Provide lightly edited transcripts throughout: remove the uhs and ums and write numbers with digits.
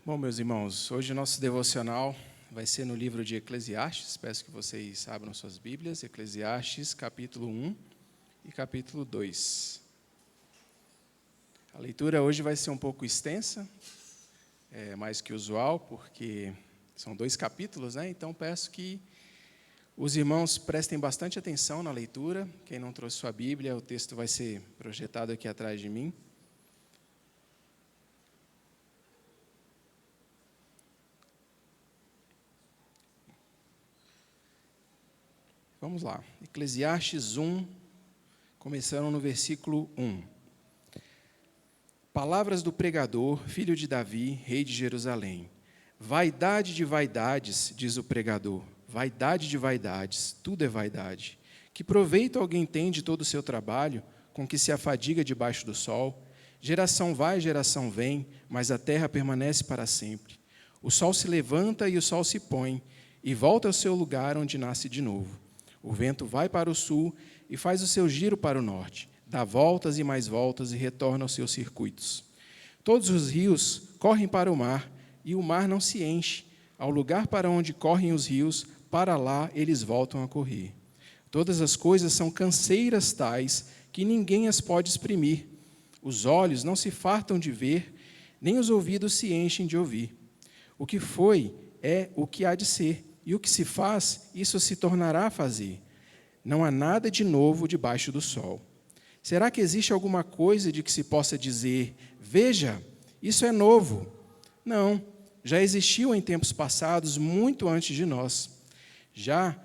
Bom, meus irmãos, hoje o nosso devocional vai ser no livro de Eclesiastes. Peço que vocês abram suas Bíblias, Eclesiastes, capítulo 1 e capítulo 2. A leitura hoje vai ser um pouco extensa, mais que usual, porque são 2 capítulos, né? Então peço que os irmãos prestem bastante atenção na leitura. Quem não trouxe sua Bíblia, o texto vai ser projetado aqui atrás de mim. Vamos lá, Eclesiastes 1, começando no versículo 1. Palavras do pregador, filho de Davi, rei de Jerusalém. Vaidade de vaidades, diz o pregador, vaidade de vaidades, tudo é vaidade. Que proveito alguém tem de todo o seu trabalho, com que se afadiga debaixo do sol? Geração vai, geração vem, mas a terra permanece para sempre. O sol se levanta e o sol se põe, e volta ao seu lugar onde nasce de novo. O vento vai para o sul e faz o seu giro para o norte, dá voltas e mais voltas e retorna aos seus circuitos. Todos os rios correm para o mar, e o mar não se enche. Ao lugar para onde correm os rios, para lá eles voltam a correr. Todas as coisas são canseiras tais que ninguém as pode exprimir. Os olhos não se fartam de ver, nem os ouvidos se enchem de ouvir. O que foi é o que há de ser. E o que se faz, isso se tornará a fazer. Não há nada de novo debaixo do sol. Será que existe alguma coisa de que se possa dizer, veja, isso é novo? Não, já existiu em tempos passados, muito antes de nós. Já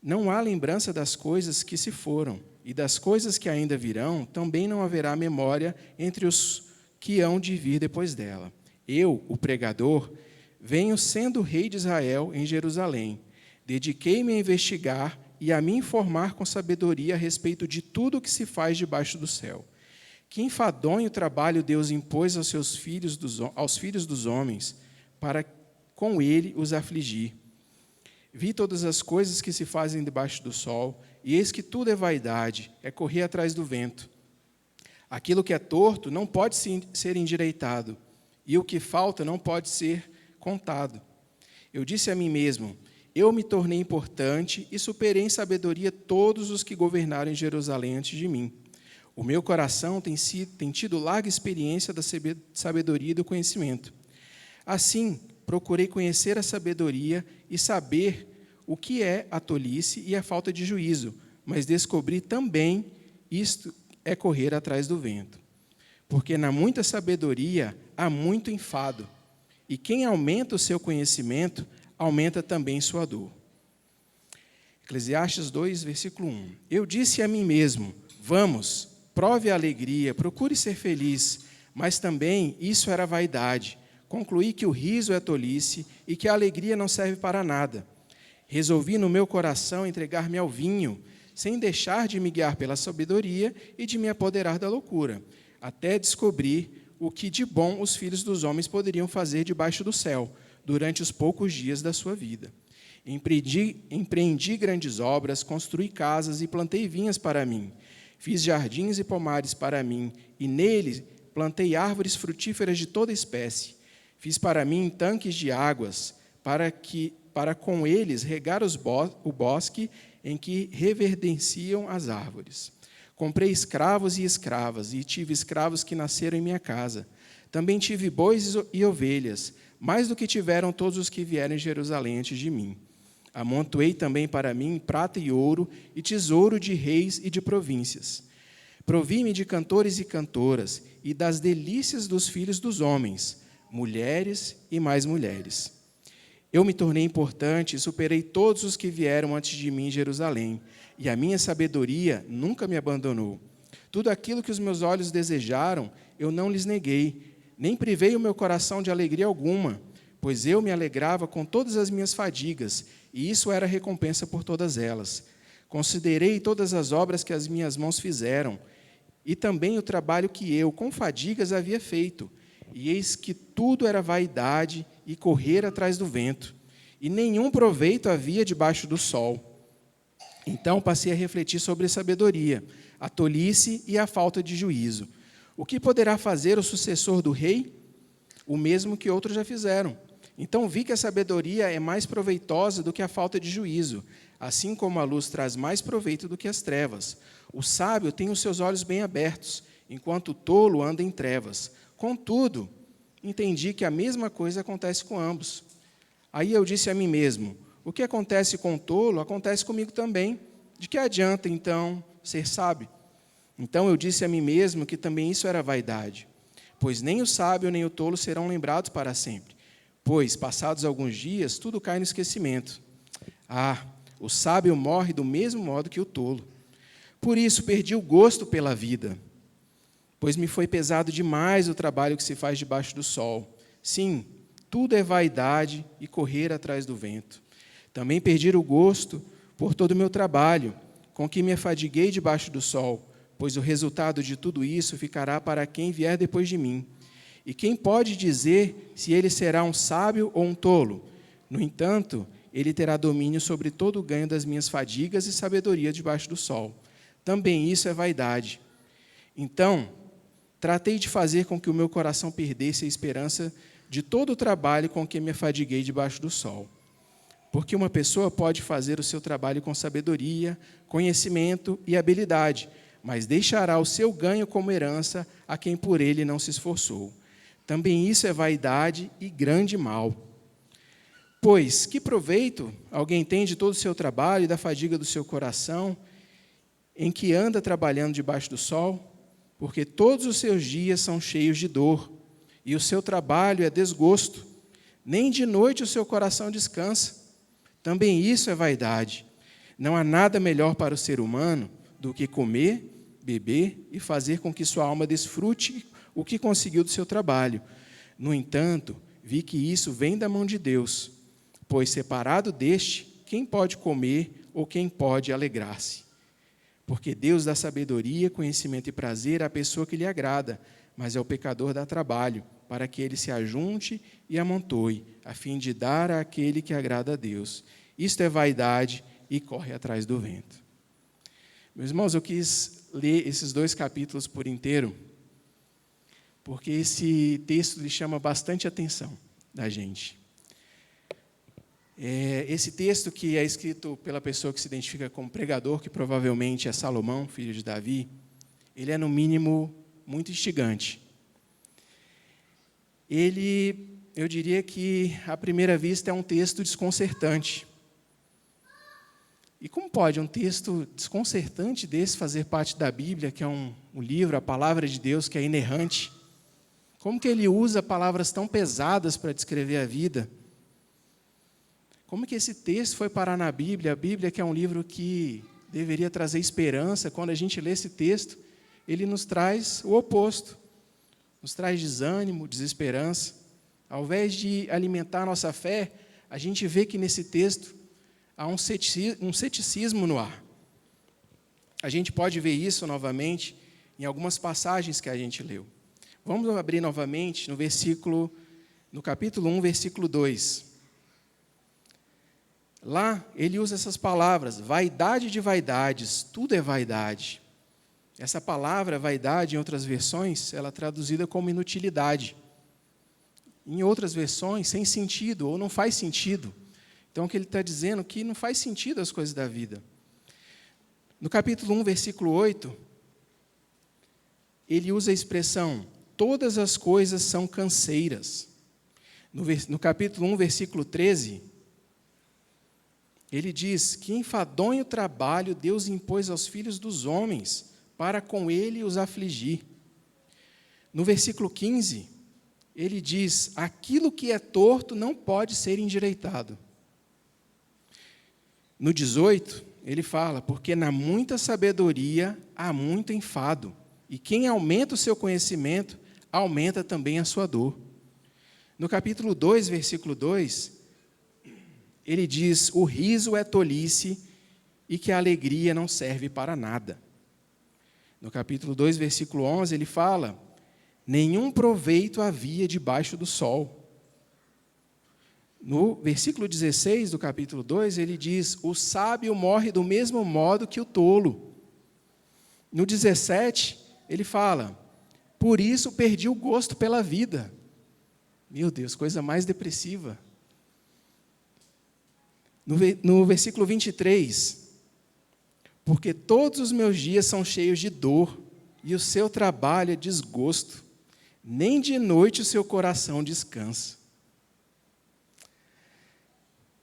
não há lembrança das coisas que se foram, e das coisas que ainda virão, também não haverá memória entre os que hão de vir depois dela. Eu, o pregador, venho sendo rei de Israel em Jerusalém. Dediquei-me a investigar e a me informar com sabedoria a respeito de tudo o que se faz debaixo do céu. Que enfadonho trabalho Deus impôs aos filhos dos homens, para com ele os afligir. Vi todas as coisas que se fazem debaixo do sol, e eis que tudo é vaidade, é correr atrás do vento. Aquilo que é torto não pode ser endireitado, e o que falta não pode ser contado. Eu disse a mim mesmo, eu me tornei importante e superei em sabedoria todos os que governaram em Jerusalém antes de mim. O meu coração tem tido larga experiência da sabedoria e do conhecimento. Assim, procurei conhecer a sabedoria e saber o que é a tolice e a falta de juízo, mas descobri também isto é correr atrás do vento. Porque na muita sabedoria há muito enfado, e quem aumenta o seu conhecimento, aumenta também sua dor. Eclesiastes 2, versículo 1. Eu disse a mim mesmo, vamos, prove a alegria, procure ser feliz, mas também isso era vaidade. Concluí que o riso é tolice e que a alegria não serve para nada. Resolvi no meu coração entregar-me ao vinho, sem deixar de me guiar pela sabedoria e de me apoderar da loucura, até descobrir o que de bom os filhos dos homens poderiam fazer debaixo do céu, durante os poucos dias da sua vida. Empreendi grandes obras, construí casas e plantei vinhas para mim. Fiz jardins e pomares para mim, e neles plantei árvores frutíferas de toda espécie. Fiz para mim tanques de águas, para com eles regar o bosque em que reverdenciam as árvores. Comprei escravos e escravas, e tive escravos que nasceram em minha casa. Também tive bois e ovelhas, mais do que tiveram todos os que vieram em Jerusalém antes de mim. Amontoei também para mim prata e ouro, e tesouro de reis e de províncias. Provi-me de cantores e cantoras, e das delícias dos filhos dos homens, mulheres e mais mulheres. Eu me tornei importante e superei todos os que vieram antes de mim em Jerusalém, e a minha sabedoria nunca me abandonou. Tudo aquilo que os meus olhos desejaram, eu não lhes neguei, nem privei o meu coração de alegria alguma, pois eu me alegrava com todas as minhas fadigas, e isso era recompensa por todas elas. Considerei todas as obras que as minhas mãos fizeram, e também o trabalho que eu, com fadigas, havia feito, e eis que tudo era vaidade e correr atrás do vento, e nenhum proveito havia debaixo do sol. Então passei a refletir sobre a sabedoria, a tolice e a falta de juízo. O que poderá fazer o sucessor do rei? o mesmo que outros já fizeram. Então vi que a sabedoria é mais proveitosa do que a falta de juízo, assim como a luz traz mais proveito do que as trevas. O sábio tem os seus olhos bem abertos, enquanto o tolo anda em trevas. Contudo, entendi que a mesma coisa acontece com ambos. Aí eu disse a mim mesmo: o que acontece com o tolo, acontece comigo também. De que adianta, então, ser sábio? Então eu disse a mim mesmo que também isso era vaidade. Pois nem o sábio nem o tolo serão lembrados para sempre. Pois, passados alguns dias, tudo cai no esquecimento. O sábio morre do mesmo modo que o tolo. Por isso perdi o gosto pela vida, pois me foi pesado demais o trabalho que se faz debaixo do sol. Sim, tudo é vaidade e correr atrás do vento. Também perdi o gosto por todo o meu trabalho, com que me afadiguei debaixo do sol, pois o resultado de tudo isso ficará para quem vier depois de mim. E quem pode dizer se ele será um sábio ou um tolo? No entanto, ele terá domínio sobre todo o ganho das minhas fadigas e sabedoria debaixo do sol. Também isso é vaidade. Então, tratei de fazer com que o meu coração perdesse a esperança de todo o trabalho com que me afadiguei debaixo do sol. Porque uma pessoa pode fazer o seu trabalho com sabedoria, conhecimento e habilidade, mas deixará o seu ganho como herança a quem por ele não se esforçou. Também isso é vaidade e grande mal. Pois, que proveito alguém tem de todo o seu trabalho e da fadiga do seu coração, em que anda trabalhando debaixo do sol? Porque todos os seus dias são cheios de dor, e o seu trabalho é desgosto. Nem de noite o seu coração descansa. Também isso é vaidade. Não há nada melhor para o ser humano do que comer, beber e fazer com que sua alma desfrute o que conseguiu do seu trabalho. No entanto, vi que isso vem da mão de Deus, pois separado deste, quem pode comer ou quem pode alegrar-se? Porque Deus dá sabedoria, conhecimento e prazer à pessoa que lhe agrada, mas ao pecador dá trabalho, para que ele se ajunte e amontoe, a fim de dar àquele que agrada a Deus. Isto é vaidade e corre atrás do vento. Meus irmãos, eu quis ler esses 2 capítulos por inteiro, porque esse texto lhe chama bastante atenção da gente. Esse texto, que é escrito pela pessoa que se identifica como pregador, que provavelmente é Salomão, filho de Davi, ele é, no mínimo, muito instigante. Eu diria que, à primeira vista, é um texto desconcertante. E como pode um texto desconcertante desse fazer parte da Bíblia, que é um livro, a palavra de Deus, que é inerrante? Como que ele usa palavras tão pesadas para descrever a vida? Como que esse texto foi parar na Bíblia? A Bíblia, que é um livro que deveria trazer esperança, quando a gente lê esse texto, ele nos traz o oposto. Nos traz desânimo, desesperança. Ao invés de alimentar a nossa fé, a gente vê que nesse texto há um ceticismo no ar. A gente pode ver isso novamente em algumas passagens que a gente leu. Vamos abrir novamente no capítulo 1, versículo 2. Lá, ele usa essas palavras: vaidade de vaidades, tudo é vaidade. Essa palavra, vaidade, em outras versões, ela é traduzida como inutilidade. Em outras versões, sem sentido, ou não faz sentido. Então, o que ele está dizendo é que não faz sentido as coisas da vida. No capítulo 1, versículo 8, ele usa a expressão: todas as coisas são canseiras. No capítulo 1, versículo 13, ele diz que enfadonho trabalho Deus impôs aos filhos dos homens, para com ele os afligir. No versículo 15, ele diz: aquilo que é torto não pode ser endireitado. No 18, ele fala: porque na muita sabedoria há muito enfado, e quem aumenta o seu conhecimento, aumenta também a sua dor. No capítulo 2, versículo 2, ele diz: o riso é tolice, e que a alegria não serve para nada. No capítulo 2, versículo 11, ele fala: nenhum proveito havia debaixo do sol. No versículo 16 do capítulo 2, ele diz: o sábio morre do mesmo modo que o tolo. No 17, ele fala: por isso perdi o gosto pela vida. Meu Deus, coisa mais depressiva. No versículo 23, porque todos os meus dias são cheios de dor, e o seu trabalho é desgosto, nem de noite o seu coração descansa.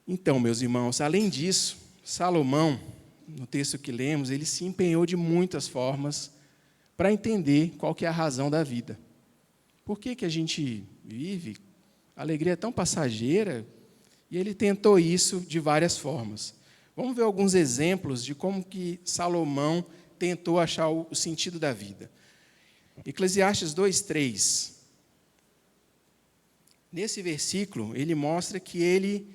Então, meus irmãos, além disso, Salomão, no texto que lemos, ele se empenhou de muitas formas para entender qual que é a razão da vida. Por que a gente vive? A alegria é tão passageira, e ele tentou isso de várias formas. Vamos ver alguns exemplos de como que Salomão tentou achar o sentido da vida. Eclesiastes 2:3. Nesse versículo, ele mostra que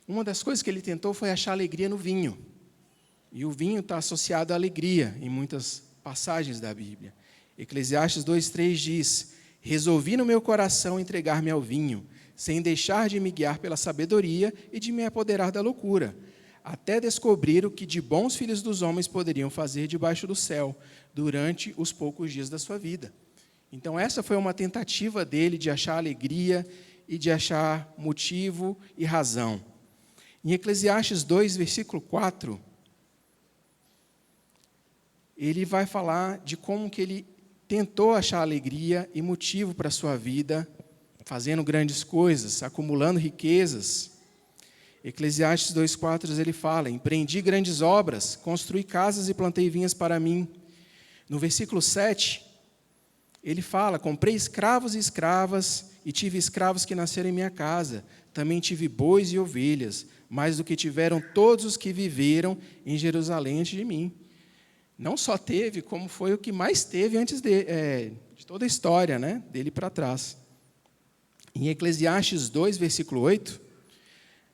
uma das coisas que ele tentou foi achar alegria no vinho. E o vinho está associado à alegria em muitas passagens da Bíblia. Eclesiastes 2:3 diz: resolvi no meu coração entregar-me ao vinho, sem deixar de me guiar pela sabedoria e de me apoderar da loucura, até descobrir o que de bons filhos dos homens poderiam fazer debaixo do céu, durante os poucos dias da sua vida. Então, essa foi uma tentativa dele de achar alegria e de achar motivo e razão. Em Eclesiastes 2, versículo 4, ele vai falar de como que ele tentou achar alegria e motivo para a sua vida, fazendo grandes coisas, acumulando riquezas. Eclesiastes 2,4, ele fala: empreendi grandes obras, construí casas e plantei vinhas para mim. No versículo 7, ele fala: comprei escravos e escravas, e tive escravos que nasceram em minha casa. Também tive bois e ovelhas, mais do que tiveram todos os que viveram em Jerusalém antes de mim. Não só teve, como foi o que mais teve antes de toda a história, né, dele para trás. Em Eclesiastes 2, versículo 8,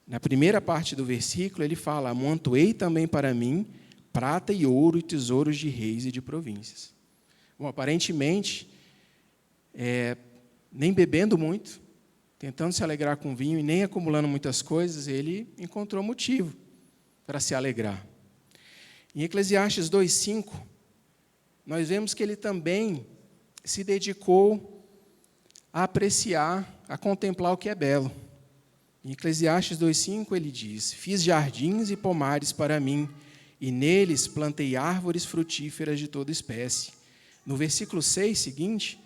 na primeira parte do versículo, ele fala: amontoei também para mim prata e ouro e tesouros de reis e de províncias. Bom, aparentemente, nem bebendo muito, tentando se alegrar com vinho e nem acumulando muitas coisas, ele encontrou motivo para se alegrar. Em Eclesiastes 2,5, nós vemos que ele também se dedicou a apreciar, a contemplar o que é belo. Em Eclesiastes 2,5 ele diz: fiz jardins e pomares para mim, e neles plantei árvores frutíferas de toda espécie. No versículo 6 seguinte,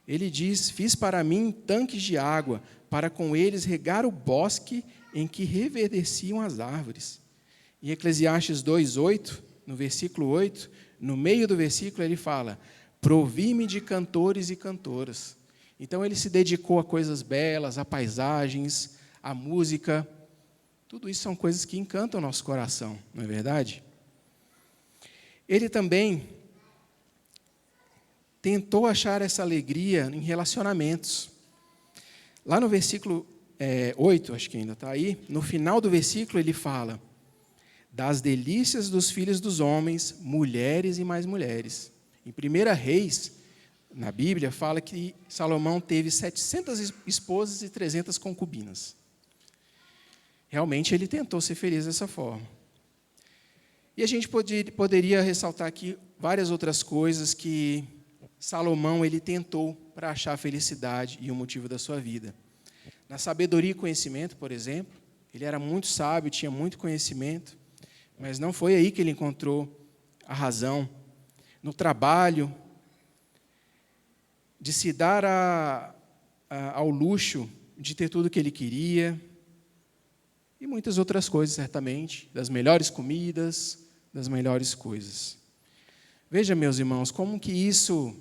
ele diz: fiz para mim tanques de água, para com eles regar o bosque em que reverdeciam as árvores. Em Eclesiastes 2,8, no versículo 8, no meio do versículo ele fala: provi-me de cantores e cantoras. Então ele se dedicou a coisas belas, a paisagens, a música. Tudo isso são coisas que encantam o nosso coração, não é verdade? Ele também tentou achar essa alegria em relacionamentos. Lá no versículo 8, acho que ainda está aí, no final do versículo ele fala: das delícias dos filhos dos homens, mulheres e mais mulheres. Em 1 Reis, na Bíblia, fala que Salomão teve 700 esposas e 300 concubinas. Realmente ele tentou ser feliz dessa forma. E a gente poderia ressaltar aqui várias outras coisas que Salomão ele tentou para achar a felicidade e o motivo da sua vida. Na sabedoria e conhecimento, por exemplo, ele era muito sábio, tinha muito conhecimento, mas não foi aí que ele encontrou a razão. No trabalho, de se dar ao luxo de ter tudo o que ele queria, e muitas outras coisas, certamente, das melhores comidas, das melhores coisas. Veja, meus irmãos, como que isso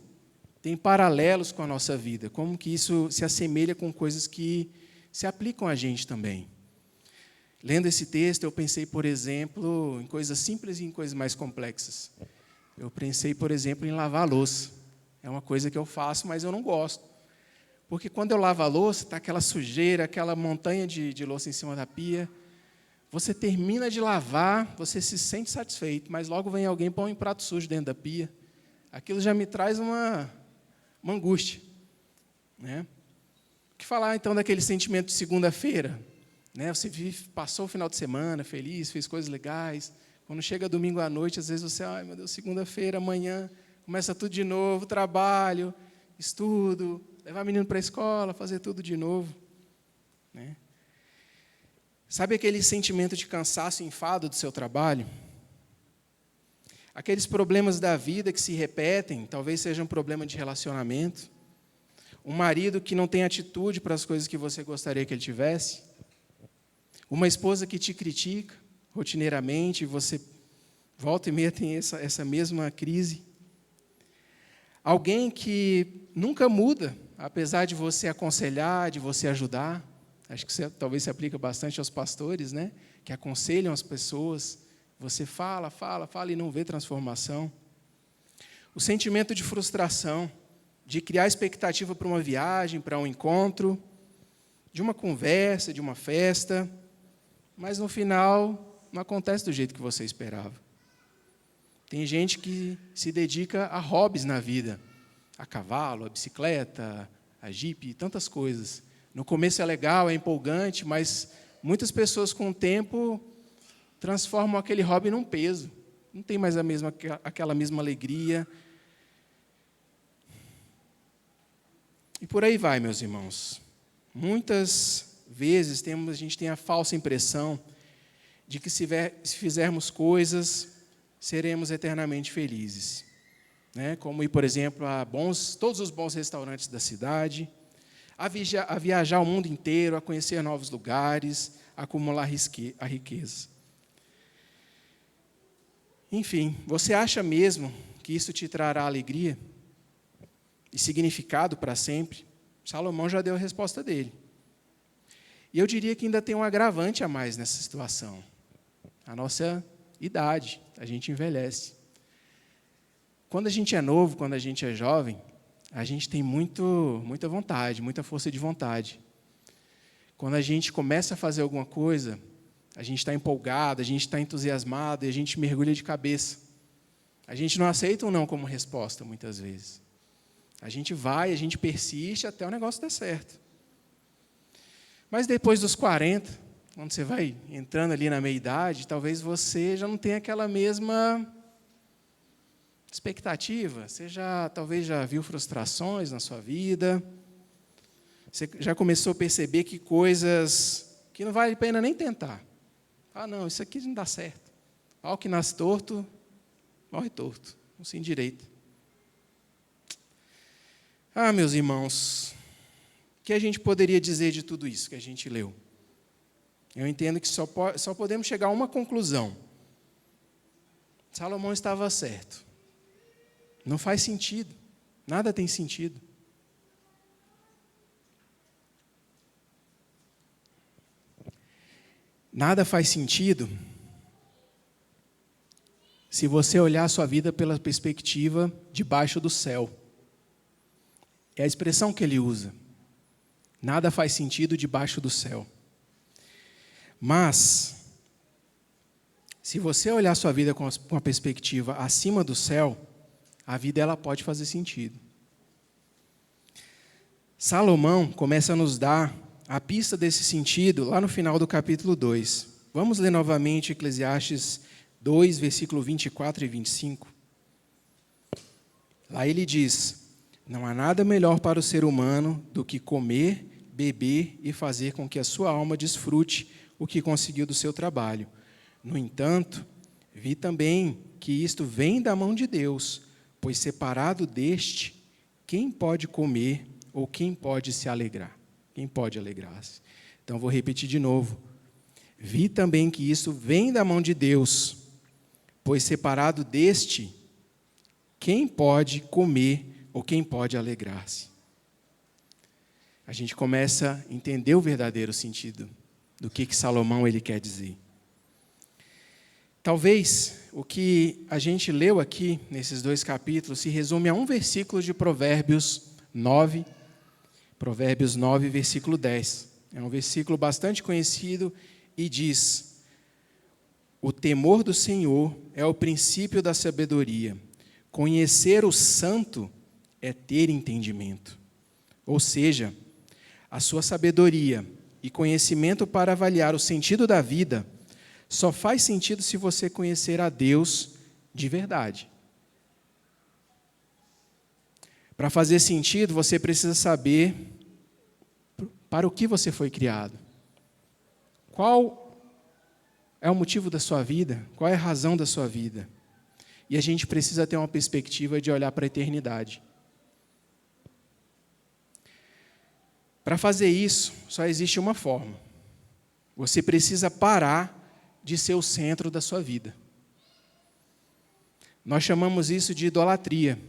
tem paralelos com a nossa vida, como que isso se assemelha com coisas que se aplicam a gente também. Lendo esse texto, eu pensei, por exemplo, em coisas simples e em coisas mais complexas. Eu pensei, por exemplo, em lavar a louça. É uma coisa que eu faço, mas eu não gosto. Porque quando eu lavo a louça, está aquela sujeira, aquela montanha de louça em cima da pia. Você termina de lavar, você se sente satisfeito, mas logo vem alguém e põe um prato sujo dentro da pia. Aquilo já me traz uma angústia, né? O que falar, então, daquele sentimento de segunda-feira? Né? Você passou o final de semana feliz, fez coisas legais. Quando chega domingo à noite, às vezes você, ai meu Deus, segunda-feira, amanhã, começa tudo de novo, trabalho, estudo, levar o menino para a escola, fazer tudo de novo. né? Sabe aquele sentimento de cansaço e enfado do seu trabalho? Aqueles problemas da vida que se repetem, talvez seja um problema de relacionamento. Um marido que não tem atitude para as coisas que você gostaria que ele tivesse. Uma esposa que te critica rotineiramente e você volta e meia tem essa mesma crise. Alguém que nunca muda, apesar de você aconselhar, de você ajudar. Acho que talvez se aplica bastante aos pastores, né? Que aconselham as pessoas. Você fala e não vê transformação. O sentimento de frustração, de criar expectativa para uma viagem, para um encontro, de uma conversa, de uma festa, mas no final não acontece do jeito que você esperava. Tem gente que se dedica a hobbies na vida, a cavalo, a bicicleta, a jipe, tantas coisas. No começo é legal, é empolgante, mas muitas pessoas com o tempo transformam aquele hobby num peso. Não tem mais aquela mesma alegria. E por aí vai, meus irmãos. Muitas vezes a gente tem a falsa impressão de que se fizermos coisas, seremos eternamente felizes. Né? Como ir, por exemplo, a todos os bons restaurantes da cidade, a viajar o mundo inteiro, a conhecer novos lugares, a acumular a riqueza. Enfim, você acha mesmo que isso te trará alegria e significado para sempre? Salomão já deu a resposta dele. E eu diria que ainda tem um agravante a mais nessa situação. A nossa idade, a gente envelhece. Quando a gente é novo, quando a gente é jovem, a gente tem muita vontade, muita força de vontade. Quando a gente começa a fazer alguma coisa, a gente está empolgado, a gente está entusiasmado e a gente mergulha de cabeça. A gente não aceita um não como resposta, muitas vezes. A gente vai, a gente persiste até o negócio dar certo. Mas depois dos 40, quando você vai entrando ali na meia-idade, talvez você já não tenha aquela mesma expectativa. Você talvez já viu frustrações na sua vida. Você já começou a perceber que coisas que não vale a pena nem tentar. Ah, não, isso aqui não dá certo. Ao que nasce torto, morre torto. Não se endireita. Ah, meus irmãos, o que a gente poderia dizer de tudo isso que a gente leu? Eu entendo que só podemos chegar a uma conclusão. Salomão estava certo. Não faz sentido. Nada tem sentido. Nada faz sentido se você olhar a sua vida pela perspectiva debaixo do céu. É a expressão que ele usa. Nada faz sentido debaixo do céu. Mas, se você olhar a sua vida com a perspectiva acima do céu, a vida ela pode fazer sentido. Salomão começa a nos dar a pista desse sentido lá no final do capítulo 2. Vamos ler novamente Eclesiastes 2, versículo 24 e 25. Lá ele diz: não há nada melhor para o ser humano do que comer, beber e fazer com que a sua alma desfrute o que conseguiu do seu trabalho. No entanto, vi também que isto vem da mão de Deus, pois separado deste, quem pode comer ou quem pode se alegrar? Quem pode alegrar-se? Então, vou repetir de novo. Vi também que isso vem da mão de Deus, pois separado deste, quem pode comer ou quem pode alegrar-se? A gente começa a entender o verdadeiro sentido do que Salomão ele quer dizer. Talvez o que a gente leu aqui, nesses 2 capítulos, se resume a um versículo de Provérbios 9, versículo 10. É um versículo bastante conhecido e diz: o temor do Senhor é o princípio da sabedoria. Conhecer o santo é ter entendimento. Ou seja, a sua sabedoria e conhecimento para avaliar o sentido da vida só faz sentido se você conhecer a Deus de verdade. Para fazer sentido, você precisa saber para o que você foi criado. Qual é o motivo da sua vida? Qual é a razão da sua vida? E a gente precisa ter uma perspectiva de olhar para a eternidade. Para fazer isso, só existe uma forma. Você precisa parar de ser o centro da sua vida. Nós chamamos isso de idolatria,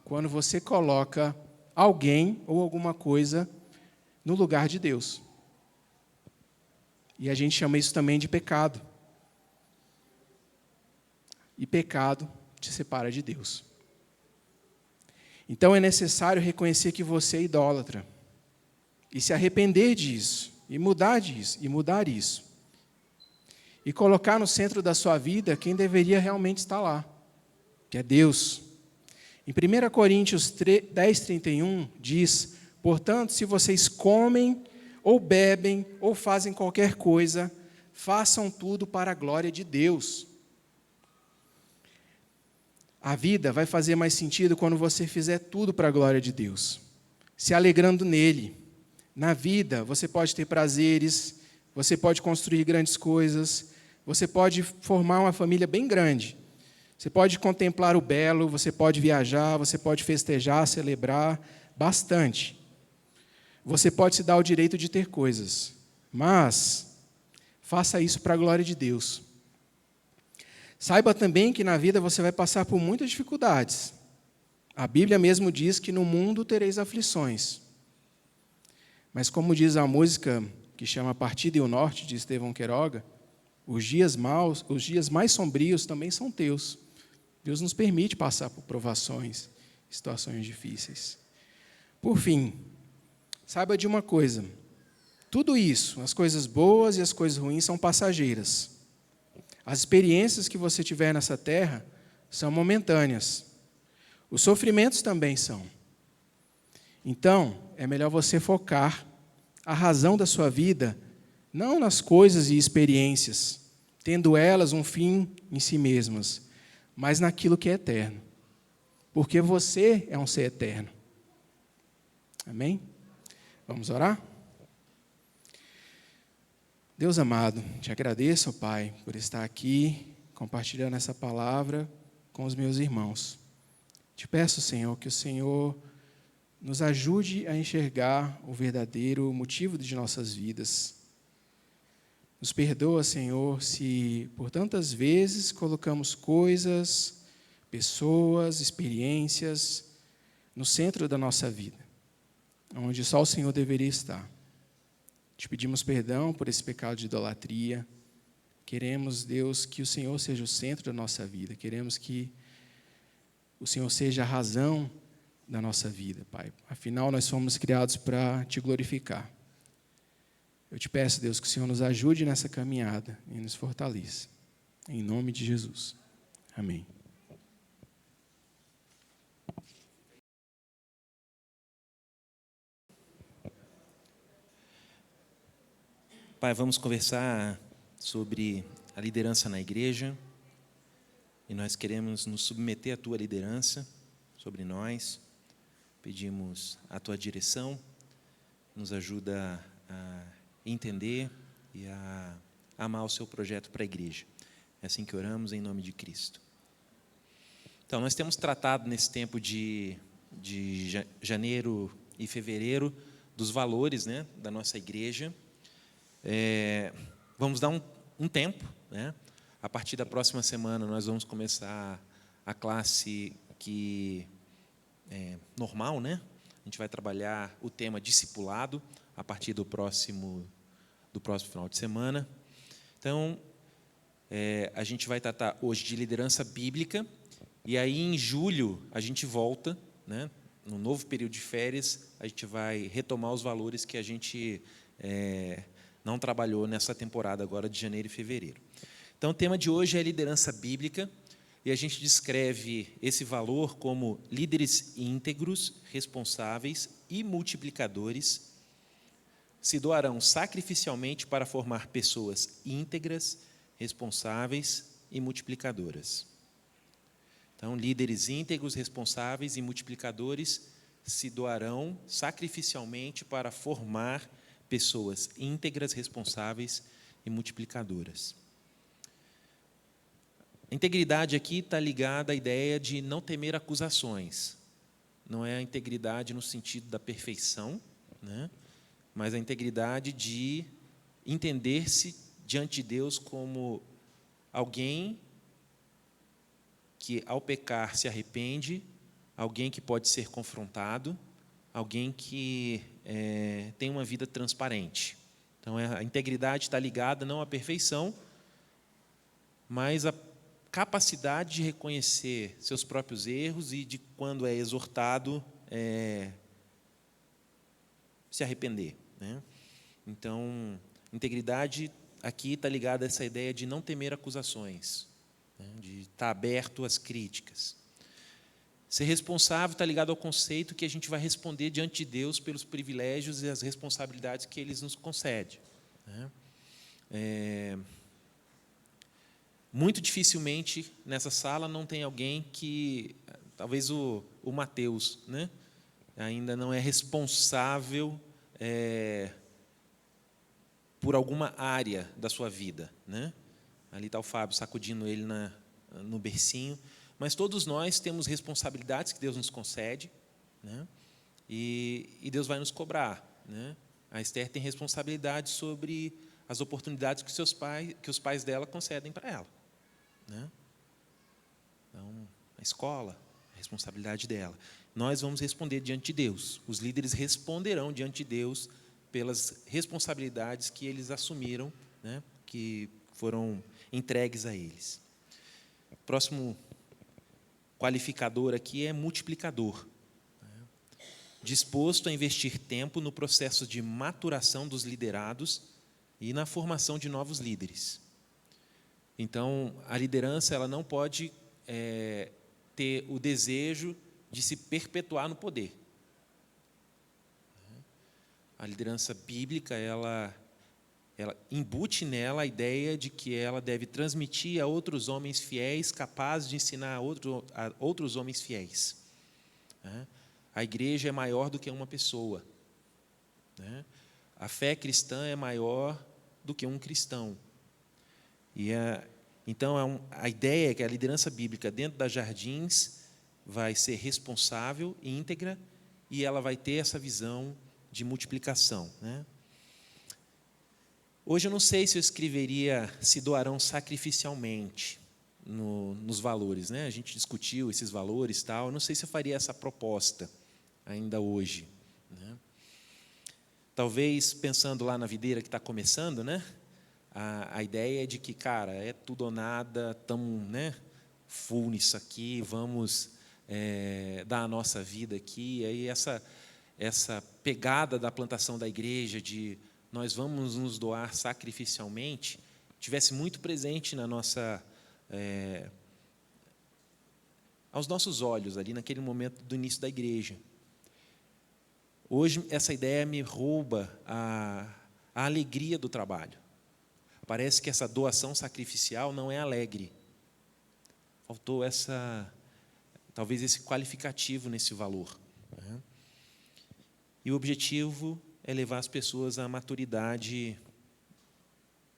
quando você coloca alguém ou alguma coisa no lugar de Deus. E a gente chama isso também de pecado. E pecado te separa de Deus. Então é necessário reconhecer que você é idólatra. E se arrepender disso. E mudar disso. E mudar isso. E colocar no centro da sua vida quem deveria realmente estar lá. Que é Deus. Em 1 Coríntios 10:31 diz: portanto, se vocês comem, ou bebem, ou fazem qualquer coisa, façam tudo para a glória de Deus. A vida vai fazer mais sentido quando você fizer tudo para a glória de Deus, se alegrando nele. Na vida, você pode ter prazeres, você pode construir grandes coisas, você pode formar uma família bem grande, você pode contemplar o belo, você pode viajar, você pode festejar, celebrar bastante. Você pode se dar o direito de ter coisas, mas faça isso para a glória de Deus. Saiba também que na vida você vai passar por muitas dificuldades. A Bíblia mesmo diz que no mundo tereis aflições. Mas como diz a música que chama A Partida e o Norte, de Estevão Queiroga, os dias maus, os dias mais sombrios também são teus. Deus nos permite passar por provações, situações difíceis. Por fim, saiba de uma coisa, tudo isso, as coisas boas e as coisas ruins são passageiras. As experiências que você tiver nessa terra são momentâneas. Os sofrimentos também são. Então, é melhor você focar a razão da sua vida não nas coisas e experiências, tendo elas um fim em si mesmas, mas naquilo que é eterno. Porque você é um ser eterno. Amém? Vamos orar? Deus amado, te agradeço, ó Pai, por estar aqui, compartilhando essa palavra com os meus irmãos. Te peço, Senhor, que o Senhor nos ajude a enxergar o verdadeiro motivo de nossas vidas. Nos perdoa, Senhor, se por tantas vezes colocamos coisas, pessoas, experiências no centro da nossa vida, onde só o Senhor deveria estar. Te pedimos perdão por esse pecado de idolatria. Queremos, Deus, que o Senhor seja o centro da nossa vida. Queremos que o Senhor seja a razão da nossa vida, Pai. Afinal, nós fomos criados para te glorificar. Eu te peço, Deus, que o Senhor nos ajude nessa caminhada e nos fortaleça. Em nome de Jesus. Amém. Pai, vamos conversar sobre a liderança na igreja e nós queremos nos submeter à Tua liderança sobre nós. Pedimos a Tua direção, nos ajuda a entender e a amar o Seu projeto para a igreja. É assim que oramos, em nome de Cristo. Então, nós temos tratado nesse tempo de janeiro e fevereiro dos valores, né, da nossa igreja. Vamos dar um tempo, né? A partir da próxima semana nós vamos começar a classe que é normal, né? A gente vai trabalhar o tema discipulado a partir do próximo final de semana. Então, a gente vai tratar hoje de liderança bíblica e aí em julho a gente volta, né? No novo período de férias a gente vai retomar os valores que a gente não trabalhou nessa temporada agora de janeiro e fevereiro. Então, o tema de hoje é liderança bíblica, e a gente descreve esse valor como líderes íntegros, responsáveis e multiplicadores se doarão sacrificialmente para formar pessoas íntegras, responsáveis e multiplicadoras. Então, líderes íntegros, responsáveis e multiplicadores se doarão sacrificialmente para formar pessoas íntegras, responsáveis e multiplicadoras. A integridade aqui está ligada à ideia de não temer acusações. Não é a integridade no sentido da perfeição, né? Mas a integridade de entender-se diante de Deus como alguém que, ao pecar, se arrepende, alguém que pode ser confrontado, alguém que tem uma vida transparente. Então, a integridade está ligada não à perfeição, mas à capacidade de reconhecer seus próprios erros e de, quando é exortado, se arrepender, né? Então, integridade aqui está ligada a essa ideia de não temer acusações, né? De estar aberto às críticas. Ser responsável está ligado ao conceito que a gente vai responder diante de Deus pelos privilégios e as responsabilidades que Ele nos concede, né? Muito dificilmente nessa sala não tem alguém que, talvez o Mateus, né, ainda não é responsável por alguma área da sua vida, né? Ali está o Fábio sacudindo ele no bercinho. Mas todos nós temos responsabilidades que Deus nos concede, né? E Deus vai nos cobrar, né? A Esther tem responsabilidade sobre as oportunidades que os pais dela concedem para ela, né? Então, a escola, a responsabilidade dela. Nós vamos responder diante de Deus. Os líderes responderão diante de Deus pelas responsabilidades que eles assumiram, né? Que foram entregues a eles. Próximo qualificador aqui é multiplicador. Disposto a investir tempo no processo de maturação dos liderados e na formação de novos líderes. Então, a liderança ela não pode ter o desejo de se perpetuar no poder. A liderança bíblica, ela embute nela a ideia de que ela deve transmitir a outros homens fiéis, capazes de ensinar a outros homens fiéis. A igreja é maior do que uma pessoa. A fé cristã é maior do que um cristão. Então, a ideia é que a liderança bíblica dentro das Jardins vai ser responsável, íntegra, e ela vai ter essa visão de multiplicação, né? Hoje eu não sei se eu escreveria se doarão sacrificialmente nos valores, né? A gente discutiu esses valores, tal. Eu não sei se eu faria essa proposta ainda hoje, né? Talvez pensando lá na videira que está começando, né? A ideia é de que, cara, é tudo ou nada, estamos, né, full nisso aqui, vamos dar a nossa vida aqui. E aí essa pegada da plantação da igreja de nós vamos nos doar sacrificialmente, tivesse muito presente na nossa, aos nossos olhos, ali naquele momento do início da igreja. Hoje, essa ideia me rouba a alegria do trabalho. Parece que essa doação sacrificial não é alegre. Faltou talvez esse qualificativo nesse valor, né? E o objetivo é levar as pessoas à maturidade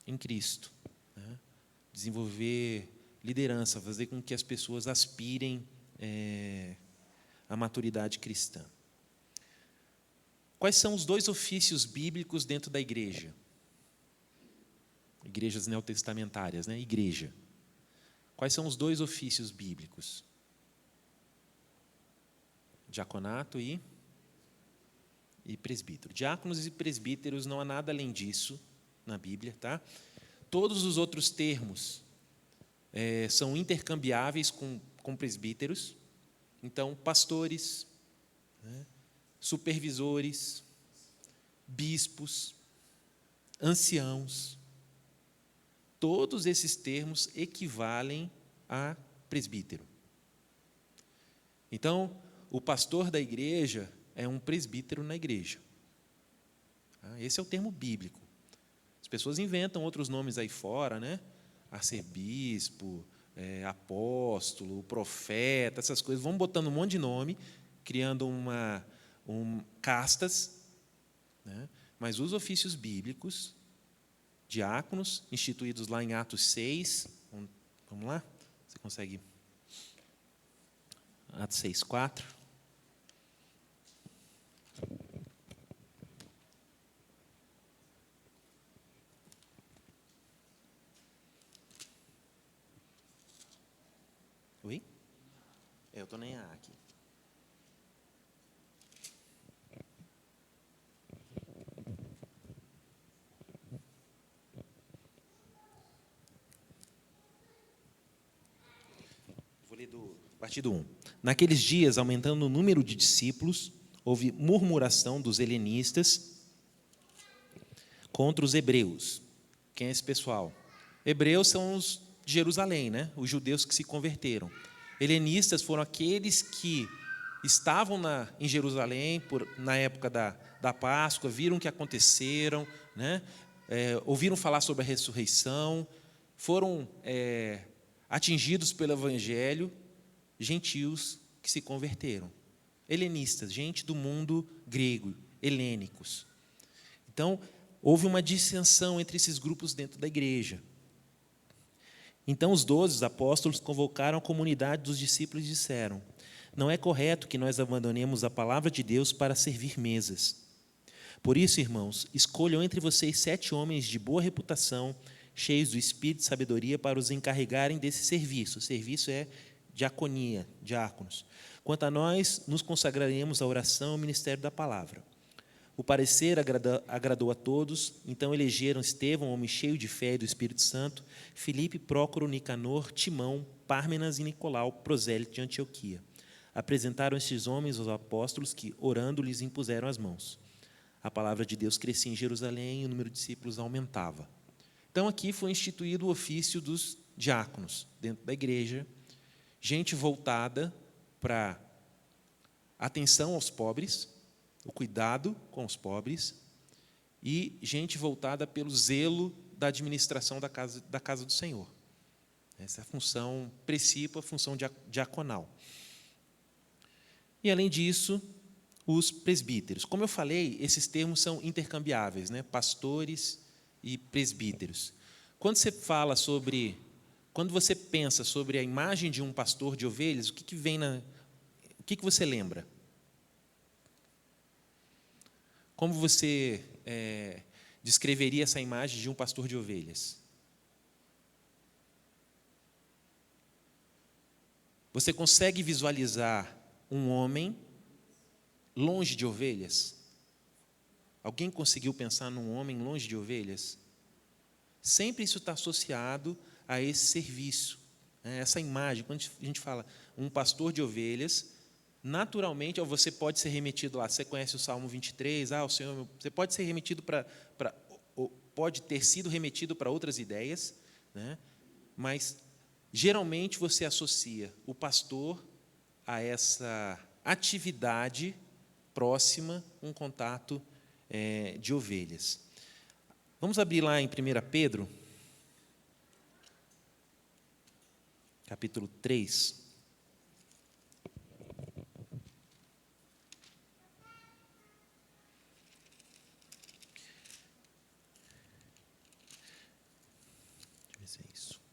em Cristo, né? Desenvolver liderança, fazer com que as pessoas aspirem à maturidade cristã. Quais são os dois ofícios bíblicos dentro da igreja? Igrejas neotestamentárias, né? Igreja. Quais são os dois ofícios bíblicos? Diaconato e presbítero. Diáconos e presbíteros, não há nada além disso na Bíblia, tá? Todos os outros termos são intercambiáveis com presbíteros. Então, pastores, né, supervisores, bispos, anciãos, todos esses termos equivalem a presbítero. Então, o pastor da igreja é um presbítero na igreja. Esse é o termo bíblico. As pessoas inventam outros nomes aí fora, né? Arcebispo, apóstolo, profeta, essas coisas. Vão botando um monte de nome, criando castas, né? mas os ofícios bíblicos, diáconos, instituídos lá em Atos 6, vamos lá? Você consegue? Atos 6, 4. Oi? Eu estou nem A aqui. Vou ler a partir do 1. Naqueles dias, aumentando o número de discípulos, houve murmuração dos helenistas contra os hebreus. Quem é esse pessoal? Hebreus são os de Jerusalém, né? Os judeus que se converteram. Helenistas foram aqueles que estavam em Jerusalém na época da Páscoa, viram o que aconteceram, né? Ouviram falar sobre a ressurreição, foram atingidos pelo Evangelho, gentios que se converteram. Helenistas, gente do mundo grego, helênicos. Então, houve uma dissensão entre esses grupos dentro da igreja. Então, os 12 apóstolos convocaram a comunidade dos discípulos e disseram: não é correto que nós abandonemos a palavra de Deus para servir mesas. Por isso, irmãos, escolham entre vocês 7 homens de boa reputação, cheios do espírito de sabedoria, para os encarregarem desse serviço. O serviço é diaconia, diáconos. Quanto a nós, nos consagraremos à oração e ao ministério da palavra. O parecer agradou a todos, então elegeram Estevão, homem cheio de fé e do Espírito Santo, Filipe, Prócoro, Nicanor, Timão, Pármenas e Nicolau, prosélito de Antioquia. Apresentaram estes homens aos apóstolos que, orando, lhes impuseram as mãos. A palavra de Deus crescia em Jerusalém e o número de discípulos aumentava. Então, aqui foi instituído o ofício dos diáconos dentro da igreja, gente voltada para atenção aos pobres, o cuidado com os pobres, e gente voltada pelo zelo da administração da casa do Senhor. Essa é a função principal, a função diaconal. E, além disso, os presbíteros. Como eu falei, esses termos são intercambiáveis, né? Pastores e presbíteros. Quando você pensa sobre a imagem de um pastor de ovelhas, o que você lembra? Como você descreveria essa imagem de um pastor de ovelhas? Você consegue visualizar um homem longe de ovelhas? Alguém conseguiu pensar num homem longe de ovelhas? Sempre isso está associado a esse serviço, né? Essa imagem, quando a gente fala um pastor de ovelhas, naturalmente, você pode ser remetido lá. Você conhece o Salmo 23, o Senhor, você pode ser remetido pode ter sido remetido para outras ideias, né? Mas geralmente você associa o pastor a essa atividade próxima, um contato de ovelhas. Vamos abrir lá em 1 Pedro, capítulo 3. Deixa eu ver se é isso.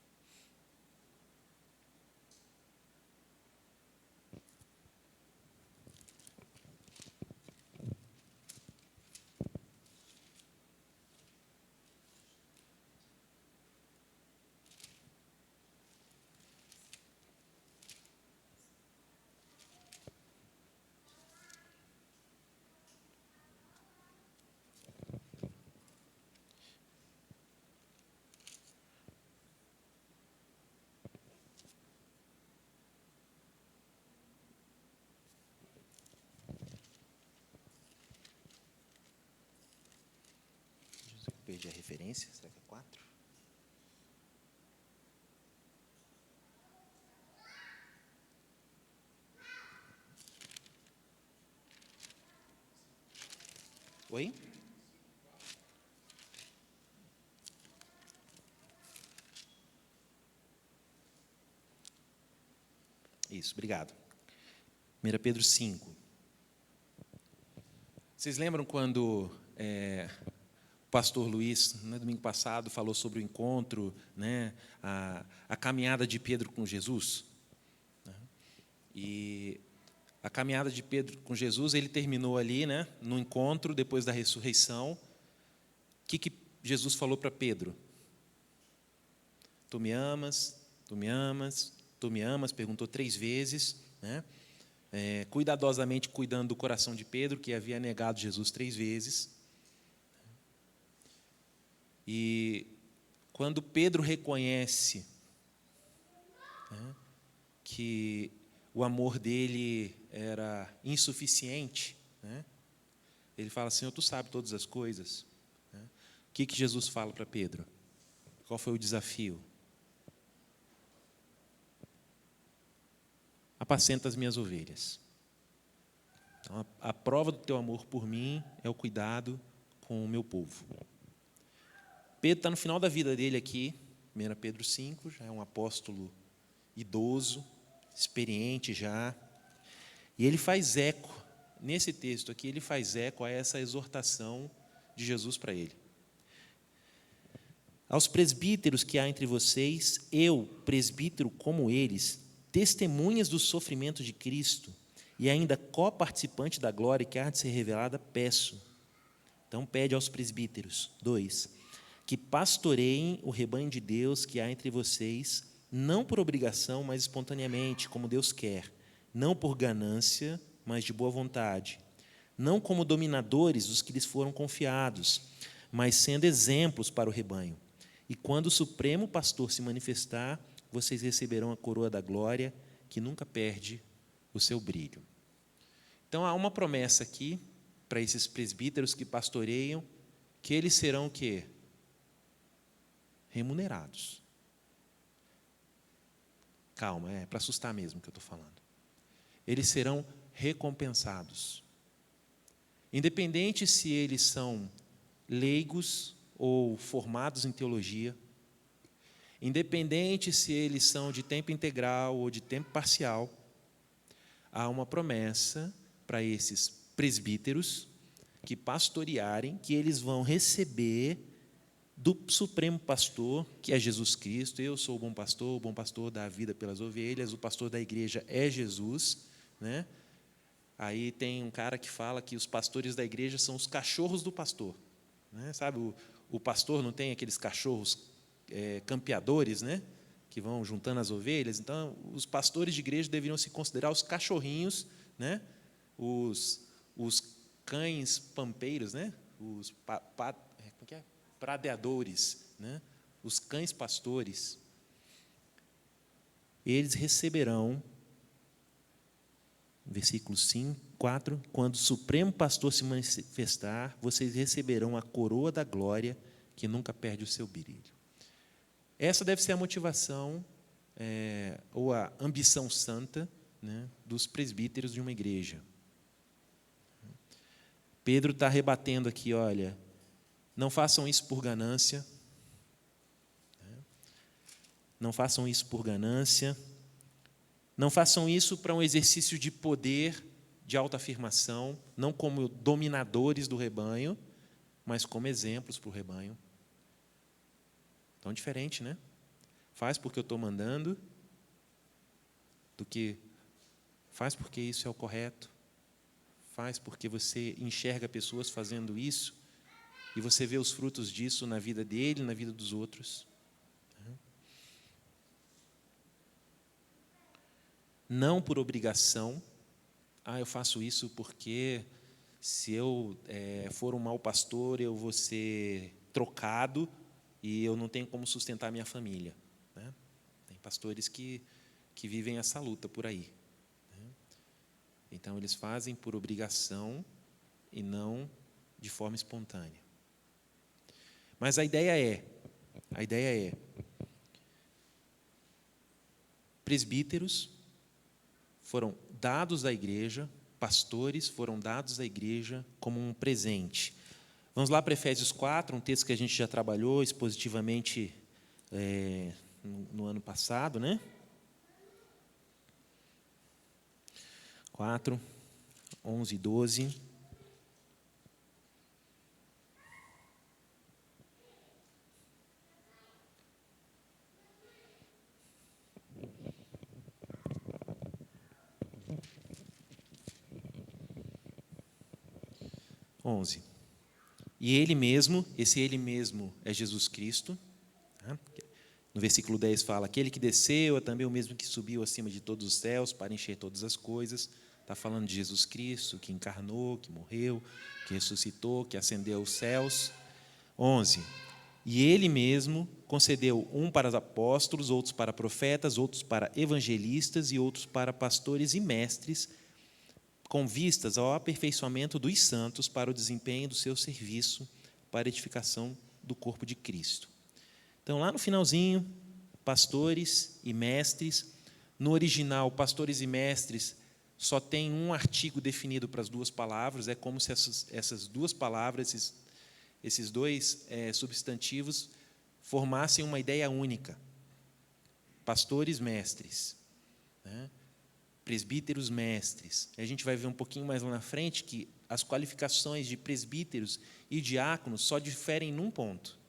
Perdi a referência, será que é 4? Oi? Isso, obrigado. 1 Pedro 5. Vocês lembram quando o pastor Luiz, no domingo passado, falou sobre o encontro, né, a caminhada de Pedro com Jesus. E a caminhada de Pedro com Jesus, ele terminou ali, né, no encontro, depois da ressurreição. O que Jesus falou para Pedro? Tu me amas, tu me amas, tu me amas, perguntou 3 vezes, né? Cuidadosamente cuidando do coração de Pedro, que havia negado Jesus 3 vezes. E quando Pedro reconhece, né, que o amor dele era insuficiente, né, ele fala: Senhor, tu sabes todas as coisas. Né? O que Jesus fala para Pedro? Qual foi o desafio? Apacenta as minhas ovelhas. Então, a prova do teu amor por mim é o cuidado com o meu povo. Pedro está no final da vida dele aqui, 1 Pedro 5, já é um apóstolo idoso, experiente já, e ele faz eco, nesse texto aqui, ele faz eco a essa exortação de Jesus para ele. Aos presbíteros que há entre vocês, eu, presbítero como eles, testemunhas do sofrimento de Cristo e ainda coparticipante da glória que há de ser revelada, peço. Então, pede aos presbíteros, 2, que pastoreiem o rebanho de Deus que há entre vocês, não por obrigação, mas espontaneamente, como Deus quer, não por ganância, mas de boa vontade, não como dominadores dos que lhes foram confiados, mas sendo exemplos para o rebanho. E quando o Supremo Pastor se manifestar, vocês receberão a coroa da glória, que nunca perde o seu brilho. Então, há uma promessa aqui para esses presbíteros que pastoreiam, que eles serão o quê? Remunerados. Calma, é para assustar mesmo que eu estou falando. Eles serão recompensados. Independente se eles são leigos ou formados em teologia, independente se eles são de tempo integral ou de tempo parcial, há uma promessa para esses presbíteros que pastorearem, que eles vão receber do Supremo Pastor, que é Jesus Cristo. Eu sou o bom pastor dá a vida pelas ovelhas, o pastor da igreja é Jesus, né? Aí tem um cara que fala que os pastores da igreja são os cachorros do pastor, né? Sabe, o pastor não tem aqueles cachorros campeadores, né, que vão juntando as ovelhas? Então, os pastores de igreja deveriam se considerar os cachorrinhos, né, os cães pampeiros, né, os pradeadores, né, os cães pastores. Eles receberão, versículo 4, quando o Supremo Pastor se manifestar, vocês receberão a coroa da glória que nunca perde o seu brilho. Essa deve ser a motivação ou a ambição santa, né, dos presbíteros de uma igreja. Pedro está rebatendo aqui, olha, não façam isso por ganância, não façam isso por ganância, não façam isso para um exercício de poder, de autoafirmação, não como dominadores do rebanho, mas como exemplos para o rebanho. Tão diferente, né? Faz porque eu estou mandando, do que faz porque isso é o correto, faz porque você enxerga pessoas fazendo isso e você vê os frutos disso na vida dele, na vida dos outros. Não por obrigação. Eu faço isso porque se eu for um mau pastor, eu vou ser trocado e eu não tenho como sustentar minha família, né? Tem pastores que vivem essa luta por aí, né? Então, eles fazem por obrigação e não de forma espontânea. Mas a ideia é, presbíteros foram dados à igreja, pastores foram dados à igreja como um presente. Vamos lá para Efésios 4, um texto que a gente já trabalhou expositivamente no ano passado, né? 4, 11 e 12. 11. E ele mesmo, esse ele mesmo é Jesus Cristo. No versículo 10 fala, aquele que desceu é também o mesmo que subiu acima de todos os céus para encher todas as coisas. Está falando de Jesus Cristo, que encarnou, que morreu, que ressuscitou, que ascendeu aos céus. 11. E ele mesmo concedeu um para apóstolos, outros para profetas, outros para evangelistas e outros para pastores e mestres, com vistas ao aperfeiçoamento dos santos para o desempenho do seu serviço, para a edificação do corpo de Cristo. Então, lá no finalzinho, pastores e mestres. No original, pastores e mestres só tem um artigo definido para as duas palavras, é como se essas duas palavras, esses dois substantivos, formassem uma ideia única. Pastores, mestres, né? Presbíteros, mestres. A gente vai ver um pouquinho mais lá na frente que as qualificações de presbíteros e diáconos só diferem num ponto.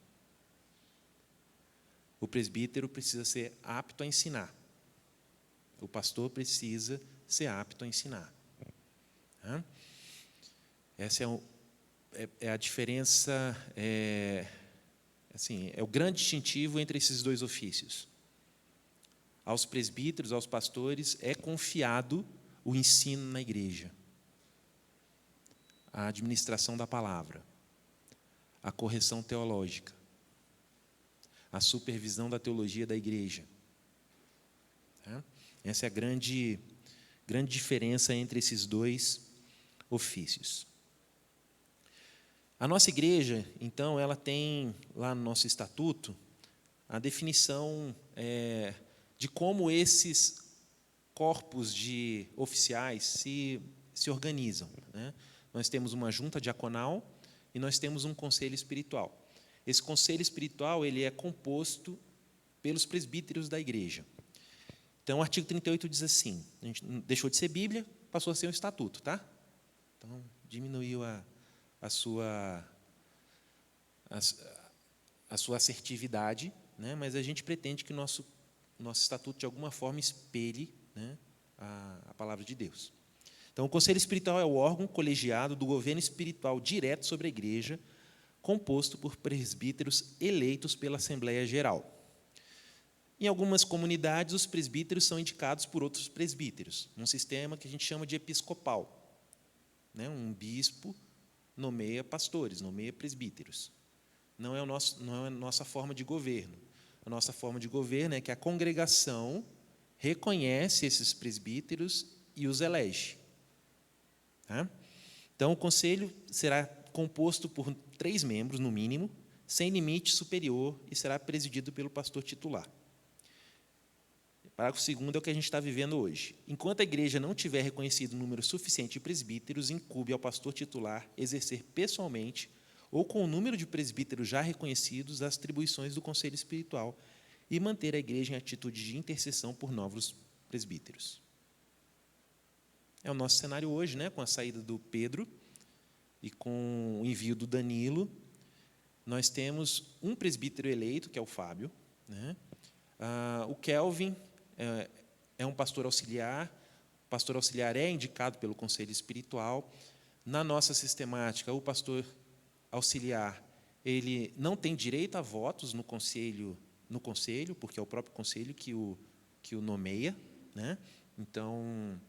O presbítero precisa ser apto a ensinar. O pastor precisa ser apto a ensinar. Essa é a diferença, assim, é o grande distintivo entre esses dois ofícios. Aos presbíteros, aos pastores, é confiado o ensino na igreja, a administração da palavra, a correção teológica, a supervisão da teologia da igreja. Essa é a grande diferença entre esses dois ofícios. A nossa igreja, então, ela tem lá no nosso estatuto a definição de como esses corpos de oficiais se organizam, né? Nós temos uma junta diaconal e nós temos um conselho espiritual. Esse conselho espiritual ele é composto pelos presbíteros da igreja. Então, o artigo 38 diz assim, a gente deixou de ser Bíblia, passou a ser um estatuto, tá? Então, diminuiu a sua assertividade, né? Mas a gente pretende que o nosso estatuto, de alguma forma, espelhe, né, a palavra de Deus. Então, o conselho espiritual é o órgão colegiado do governo espiritual direto sobre a igreja, composto por presbíteros eleitos pela Assembleia Geral. Em algumas comunidades, os presbíteros são indicados por outros presbíteros, num sistema que a gente chama de episcopal. Né? Um bispo nomeia pastores, nomeia presbíteros. Não é a nossa forma de governo. A nossa forma de governo é que a congregação reconhece esses presbíteros e os elege. Tá? Então, o conselho será composto por 3 membros, no mínimo, sem limite superior, e será presidido pelo pastor titular. Parágrafo 2º é o que a gente está vivendo hoje. Enquanto a igreja não tiver reconhecido um número suficiente de presbíteros, incumbe ao pastor titular exercer pessoalmente ou com o número de presbíteros já reconhecidos as atribuições do conselho espiritual e manter a igreja em atitude de intercessão por novos presbíteros. É o nosso cenário hoje, né? Com a saída do Pedro e com o envio do Danilo, nós temos um presbítero eleito, que é o Fábio, né? O Kelvin é um pastor auxiliar. O pastor auxiliar é indicado pelo conselho espiritual. Na nossa sistemática, o pastor auxiliar ele não tem direito a votos no conselho, porque é o próprio conselho que o nomeia, né? Então,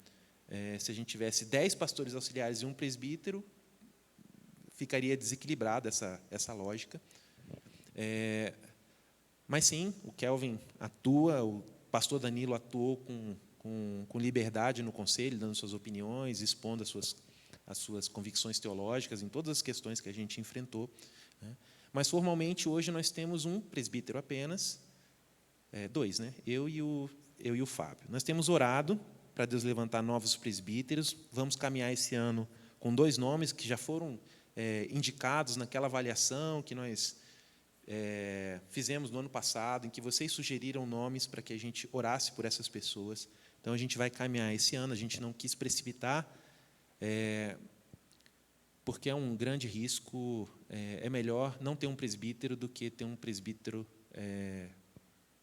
se a gente tivesse 10 pastores auxiliares e um presbítero, ficaria desequilibrada essa lógica. Mas sim, o Kelvin atua, o pastor Danilo atuou com liberdade no conselho, dando suas opiniões, expondo as suas convicções teológicas em todas as questões que a gente enfrentou, né? Mas, formalmente, hoje nós temos um presbítero apenas, 2, né? Eu e o Fábio. Nós temos orado para Deus levantar novos presbíteros. Vamos caminhar esse ano com 2 nomes que já foram indicados naquela avaliação que nós fizemos no ano passado, em que vocês sugeriram nomes para que a gente orasse por essas pessoas. Então, a gente vai caminhar esse ano, a gente não quis precipitar, porque é um grande risco, é melhor não ter um presbítero do que ter um presbítero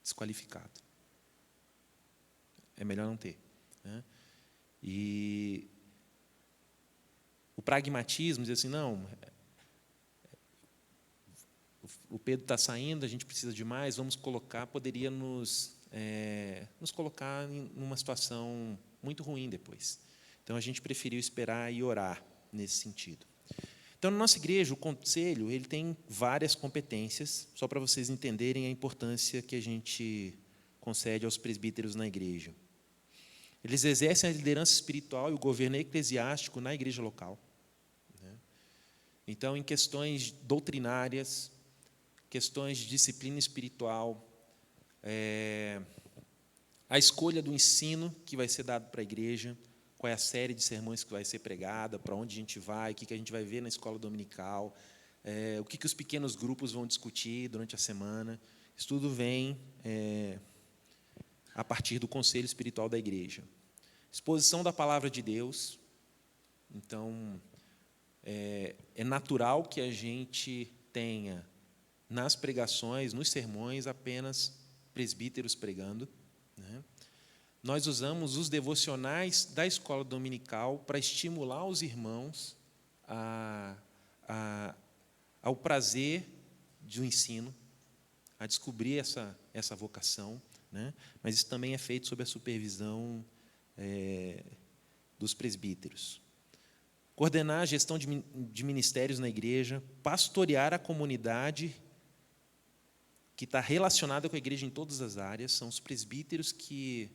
desqualificado. É melhor não ter, né? E o pragmatismo, dizer assim, não, o Pedro está saindo, a gente precisa de mais, vamos colocar, poderia nos colocar em uma situação muito ruim depois. Então, a gente preferiu esperar e orar nesse sentido. Então, na nossa igreja, o conselho ele tem várias competências, só para vocês entenderem a importância que a gente concede aos presbíteros na igreja. Eles exercem a liderança espiritual e o governo eclesiástico na igreja local. Então, em questões doutrinárias, questões de disciplina espiritual, a escolha do ensino que vai ser dado para a igreja, qual é a série de sermões que vai ser pregada, para onde a gente vai, o que a gente vai ver na escola dominical, o que os pequenos grupos vão discutir durante a semana. Isso tudo vem a partir do conselho espiritual da igreja. Exposição da palavra de Deus. Então, é natural que a gente tenha nas pregações, nos sermões, apenas presbíteros pregando, né? Nós usamos os devocionais da escola dominical para estimular os irmãos ao prazer do ensino, a descobrir essa vocação, né? Mas isso também é feito sob a supervisão dos presbíteros. Coordenar a gestão de ministérios na igreja, pastorear a comunidade que está relacionada com a igreja em todas as áreas, são os presbíteros que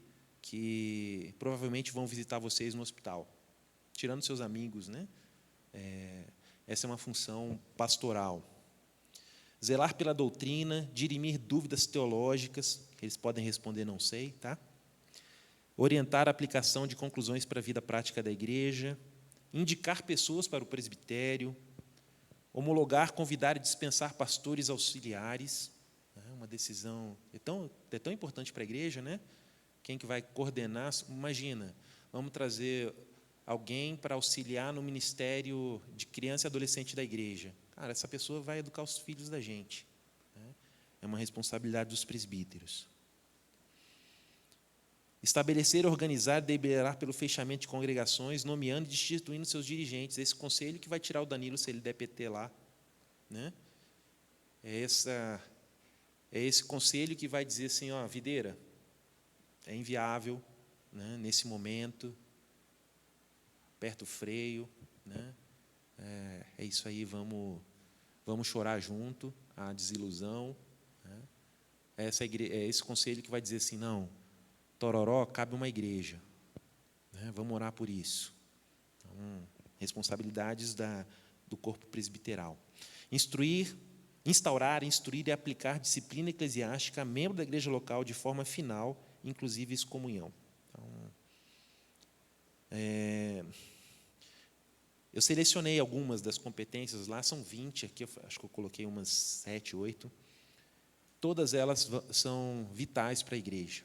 provavelmente vão visitar vocês no hospital, tirando seus amigos, né? Essa é uma função pastoral. Zelar pela doutrina, dirimir dúvidas teológicas, que eles podem responder não sei, tá? Orientar a aplicação de conclusões para a vida prática da igreja, indicar pessoas para o presbitério, homologar, convidar e dispensar pastores auxiliares, né? Uma decisão é tão importante para a igreja, né? Quem que vai coordenar? Imagina, vamos trazer alguém para auxiliar no ministério de criança e adolescente da igreja. Cara, essa pessoa vai educar os filhos da gente, né? É uma responsabilidade dos presbíteros. Estabelecer, organizar, deliberar pelo fechamento de congregações, nomeando e destituindo seus dirigentes. Esse conselho que vai tirar o Danilo se ele der PT lá, né? É esse conselho que vai dizer assim, ó, videira, é inviável, né, nesse momento, aperta o freio, né? É isso aí, vamos chorar junto, a desilusão, né? É esse conselho que vai dizer assim, não, Tororó, cabe uma igreja, né? Vamos orar por isso. Então, responsabilidades do corpo presbiteral. Instaurar, instruir e aplicar disciplina eclesiástica a membro da igreja local de forma final, inclusive excomunhão. Então, eu selecionei algumas das competências lá, são 20, aqui eu acho que eu coloquei umas 7, 8. Todas elas são vitais para a igreja.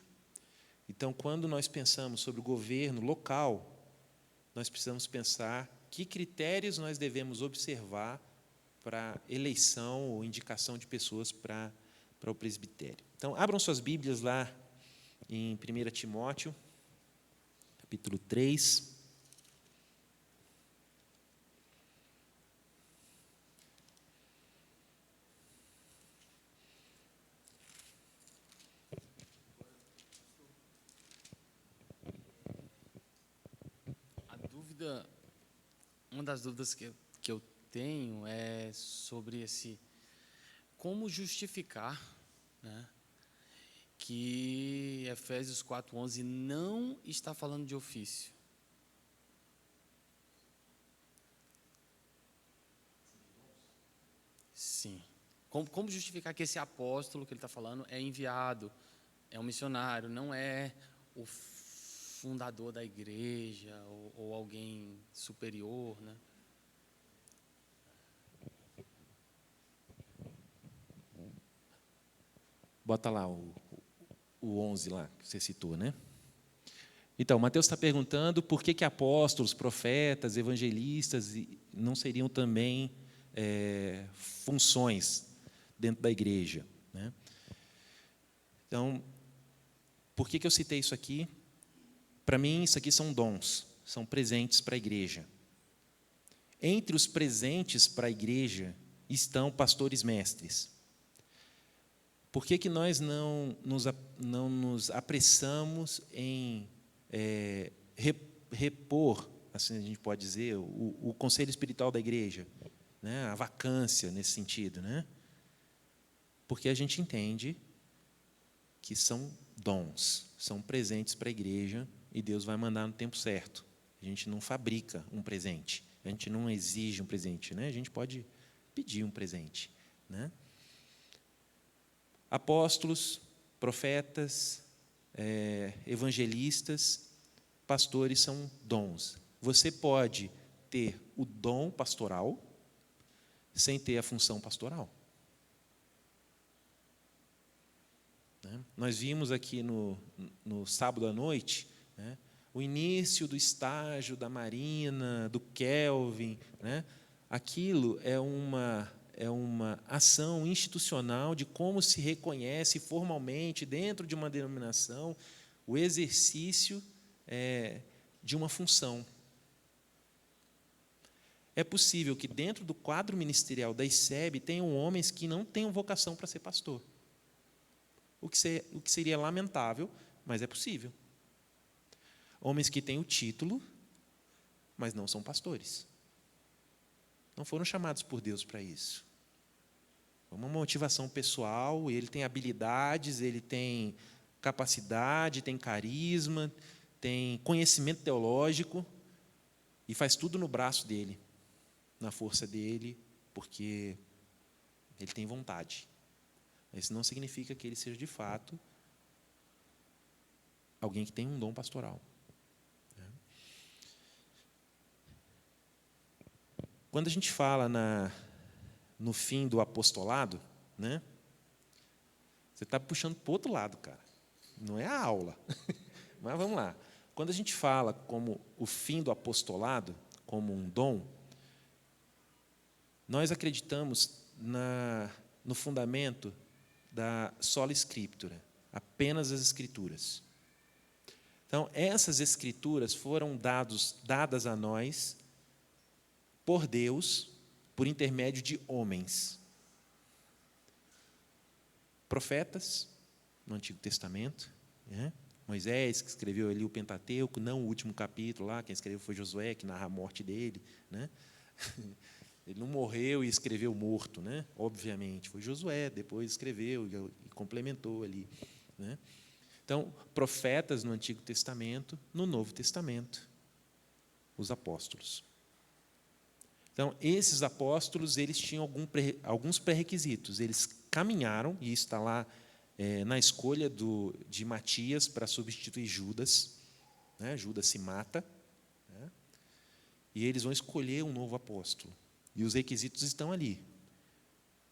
Então, quando nós pensamos sobre o governo local, nós precisamos pensar que critérios nós devemos observar para eleição ou indicação de pessoas para o presbitério. Então, abram suas Bíblias lá em 1 Timóteo, capítulo 3. Uma das dúvidas que eu tenho é sobre como justificar, né, que Efésios 4:11 não está falando de ofício. Sim. Como justificar que esse apóstolo que ele está falando é enviado, é um missionário, não é o fundador da igreja ou alguém superior, né? Bota lá o 11 lá, que você citou, né? Então, Mateus está perguntando por que apóstolos, profetas, evangelistas não seriam também funções dentro da igreja, né? Então, por que eu citei isso aqui? Para mim, isso aqui são dons, são presentes para a igreja. entre os presentes para a igreja estão pastores mestres. Por que nós não nos apressamos em repor, assim a gente pode dizer, o conselho espiritual da igreja, né? A vacância nesse sentido, né? Porque a gente entende que são dons, são presentes para a igreja e Deus vai mandar no tempo certo. A gente não fabrica um presente, a gente não exige um presente, né? A gente pode pedir um presente, né? Apóstolos, profetas, evangelistas, pastores são dons. Você pode ter o dom pastoral sem ter a função pastoral. Nós vimos aqui no sábado à noite, né, o início do estágio da Marina, do Kelvin, né? Aquilo é uma ação institucional de como se reconhece formalmente, dentro de uma denominação, o exercício de uma função. É possível que, dentro do quadro ministerial da ICEB, tenham homens que não tenham vocação para ser pastor. O que seria lamentável, mas é possível. Homens que têm o título, mas não são pastores. Não foram chamados por Deus para isso. É uma motivação pessoal, ele tem habilidades, ele tem capacidade, tem carisma, tem conhecimento teológico, e faz tudo no braço dele, na força dele, porque ele tem vontade. Isso não significa que ele seja, de fato, alguém que tem um dom pastoral. Quando a gente fala no fim do apostolado, né, você está puxando para o outro lado, cara. Não é a aula. Mas vamos lá. Quando a gente fala como o fim do apostolado, como um dom, nós acreditamos no fundamento da sola escritura, apenas as escrituras. Então, essas escrituras foram dadas a nós por Deus, por intermédio de homens. Profetas, no Antigo Testamento, né? Moisés, que escreveu ali o Pentateuco, não o último capítulo lá, quem escreveu foi Josué, que narra a morte dele, né? Ele não morreu e escreveu morto, né? Obviamente, foi Josué, depois escreveu e complementou ali, né? Então, profetas no Antigo Testamento, no Novo Testamento, os apóstolos. Então, esses apóstolos, eles tinham alguns pré-requisitos. Eles caminharam, e isso está lá na escolha de Matias para substituir Judas, né? Judas se mata, né? E eles vão escolher um novo apóstolo. E os requisitos estão ali.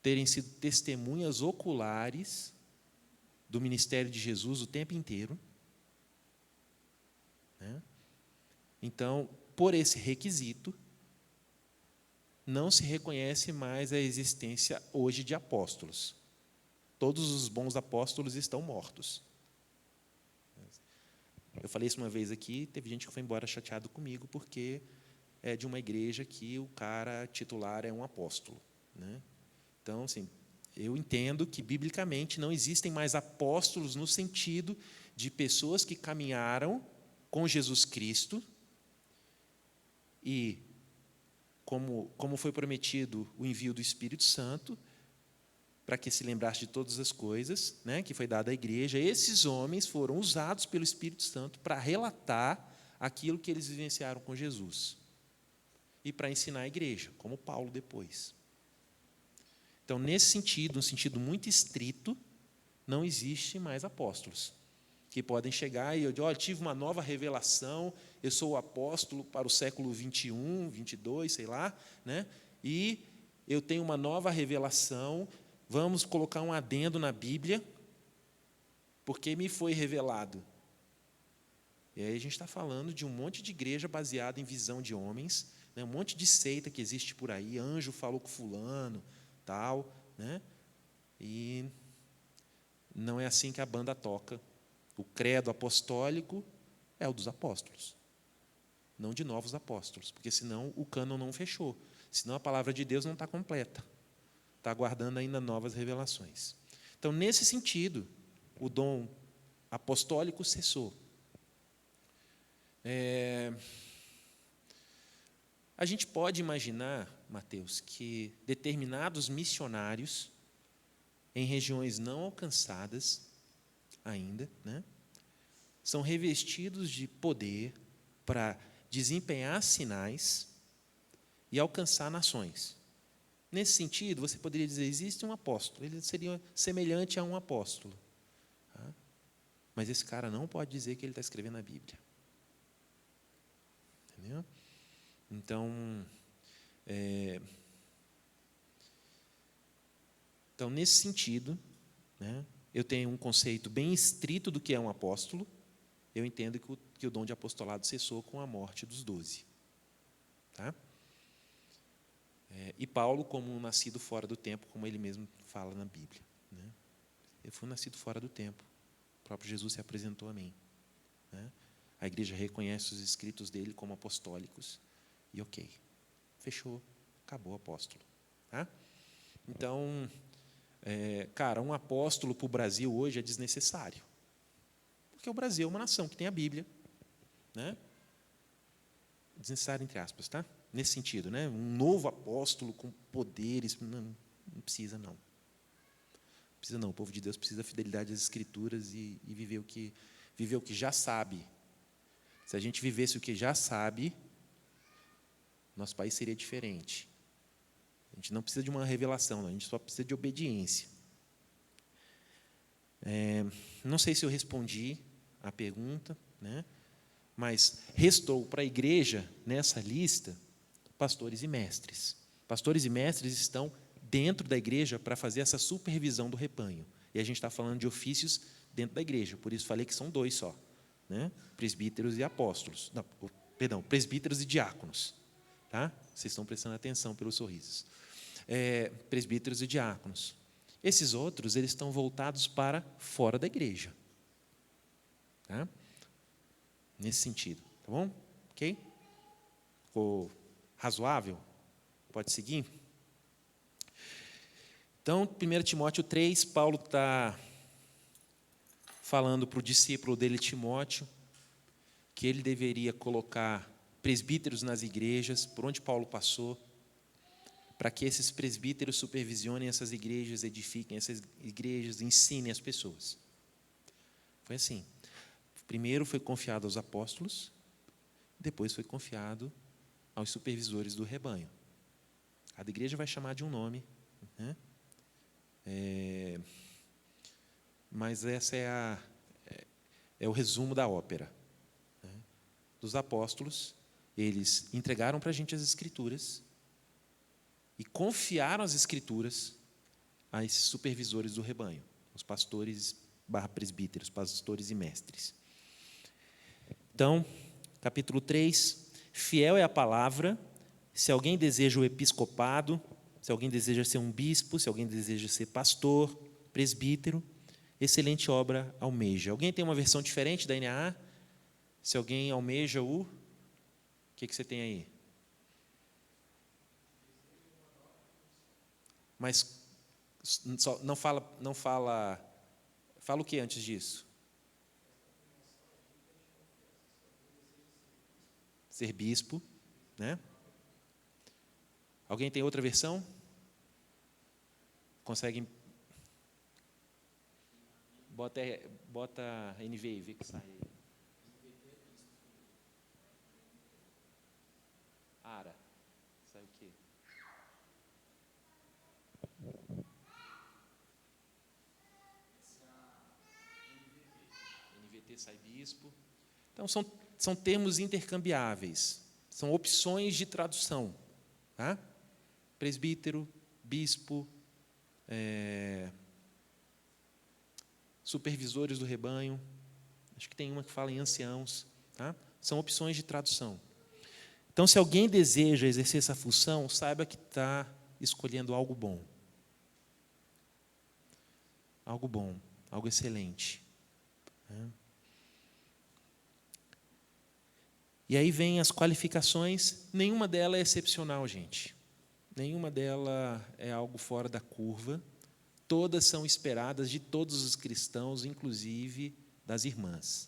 Terem sido testemunhas oculares do ministério de Jesus o tempo inteiro, né? Então, por esse requisito, não se reconhece mais a existência hoje de apóstolos. Todos os bons apóstolos estão mortos. Eu falei isso uma vez aqui, teve gente que foi embora chateado comigo, porque é de uma igreja que o cara titular é um apóstolo, né? Então, assim, eu entendo que, biblicamente, não existem mais apóstolos no sentido de pessoas que caminharam com Jesus Cristo e, como foi prometido o envio do Espírito Santo, para que se lembrasse de todas as coisas, né, que foi dada à igreja, esses homens foram usados pelo Espírito Santo para relatar aquilo que eles vivenciaram com Jesus e para ensinar a igreja, como Paulo depois. Então, nesse sentido, um sentido muito estrito, não existe mais apóstolos que podem chegar e eu digo, olha, tive uma nova revelação, eu sou o apóstolo para o século 21, 22, sei lá, né? E eu tenho uma nova revelação, vamos colocar um adendo na Bíblia, porque me foi revelado. E aí a gente está falando de um monte de igreja baseada em visão de homens, né? Um monte de seita que existe por aí, anjo falou com fulano, tal, né? E não é assim que a banda toca. O credo apostólico é o dos apóstolos. não de novos apóstolos, porque senão o cânon não fechou, senão a palavra de Deus não está completa, está aguardando ainda novas revelações. Então, nesse sentido, o dom apostólico cessou. A gente pode imaginar, Mateus, que determinados missionários em regiões não alcançadas ainda, né, são revestidos de poder para desempenhar sinais e alcançar nações. Nesse sentido, você poderia dizer, existe um apóstolo, ele seria semelhante a um apóstolo. Tá? Mas esse cara não pode dizer que ele está escrevendo a Bíblia. Entendeu? Então, nesse sentido, né, eu tenho um conceito bem estrito do que é um apóstolo. Eu entendo que o dom de apostolado cessou com a morte dos 12. Tá? E Paulo, como um nascido fora do tempo, como ele mesmo fala na Bíblia. Né? Eu fui nascido fora do tempo. O próprio Jesus se apresentou a mim. Né? A igreja reconhece os escritos dele como apostólicos. E ok, fechou, acabou o apóstolo. Tá? Então, cara, um apóstolo para o Brasil hoje é desnecessário. Porque o Brasil é uma nação que tem a Bíblia. Né? Desnecessário entre aspas, tá? Nesse sentido, né? Um novo apóstolo com poderes, não precisa não. Precisa não, o povo de Deus precisa da fidelidade às Escrituras e viver o que já sabe. Se a gente vivesse o que já sabe, nosso país seria diferente. A gente não precisa de uma revelação, não, a gente só precisa de obediência. Não sei se eu respondi a pergunta, né? Mas restou para a igreja, nessa lista, pastores e mestres. Pastores e mestres estão dentro da igreja para fazer essa supervisão do rebanho. E a gente está falando de ofícios dentro da igreja, por isso falei que são 2 só. Né? Presbíteros e apóstolos. Não, perdão, presbíteros e diáconos. Tá? Vocês estão prestando atenção pelos sorrisos. Presbíteros e diáconos. Esses outros, eles estão voltados para fora da igreja. Tá? Nesse sentido, tá bom? Ok? Ficou razoável? Pode seguir? Então, 1 Timóteo 3, Paulo está falando para o discípulo dele, Timóteo, que ele deveria colocar presbíteros nas igrejas, por onde Paulo passou, para que esses presbíteros supervisionem essas igrejas, edifiquem essas igrejas, ensinem as pessoas. Foi assim. Primeiro foi confiado aos apóstolos, depois foi confiado aos supervisores do rebanho. Cada igreja vai chamar de um nome, né? Mas essa é o resumo da ópera. Né? Dos apóstolos, eles entregaram para a gente as Escrituras e confiaram as Escrituras a esses supervisores do rebanho, os pastores /presbíteros, pastores e mestres. Então, capítulo 3, fiel é a palavra, se alguém deseja o episcopado, se alguém deseja ser um bispo, se alguém deseja ser pastor, presbítero, excelente obra almeja. Alguém tem uma versão diferente da NAA? Se alguém almeja o que você tem aí? Mas não fala o que antes disso? Ser bispo, né? Alguém tem outra versão? Consegue? Bota NVI, vê que sai. Ara, sai o quê? NVT sai bispo. Então, são termos intercambiáveis, são opções de tradução. Tá? Presbítero, bispo, supervisores do rebanho, acho que tem uma que fala em anciãos. Tá? São opções de tradução. Então, se alguém deseja exercer essa função, saiba que está escolhendo algo bom. Algo bom, algo excelente. E aí vem as qualificações, nenhuma delas é excepcional, gente. Nenhuma delas é algo fora da curva. Todas são esperadas de todos os cristãos, inclusive das irmãs.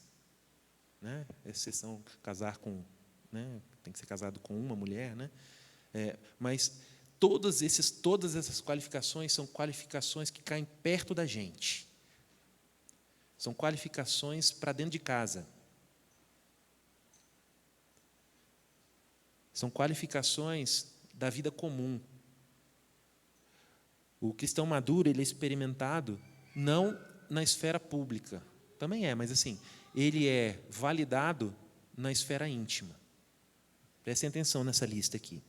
Né? Exceção, casar com... Né? Tem que ser casado com uma mulher, né? Mas todas essas qualificações são qualificações que caem perto da gente. São qualificações para dentro de casa. São qualificações da vida comum. O cristão maduro, ele é experimentado não na esfera pública. Também é, mas assim, ele é validado na esfera íntima. Prestem atenção nessa lista aqui.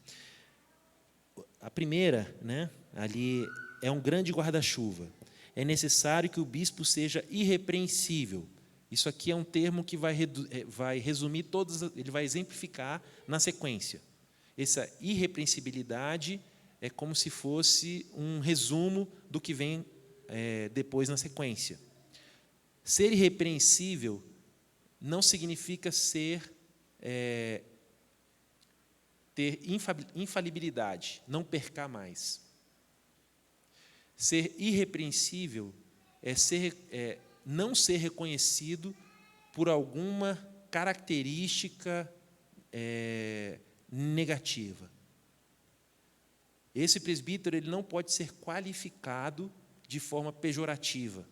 A primeira, né, ali é um grande guarda-chuva. É necessário que o bispo seja irrepreensível. Isso aqui é um termo que vai resumir ele vai exemplificar na sequência. Essa irrepreensibilidade é como se fosse um resumo do que vem depois na sequência. Ser irrepreensível não significa ter infalibilidade, não percar mais. Ser irrepreensível é não ser reconhecido por alguma característica negativa. Esse presbítero ele não pode ser qualificado de forma pejorativa.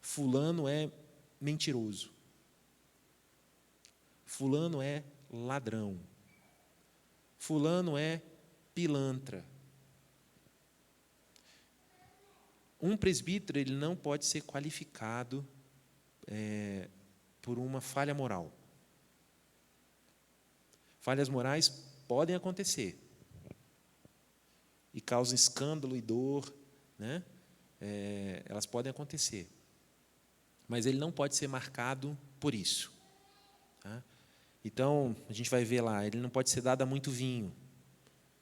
Fulano é mentiroso. Fulano é ladrão. Fulano é pilantra. Um presbítero ele não pode ser qualificado por uma falha moral. Falhas morais podem acontecer e causam escândalo e dor, né? Elas podem acontecer, mas ele não pode ser marcado por isso. Tá? Então, a gente vai ver lá, ele não pode ser dado a muito vinho.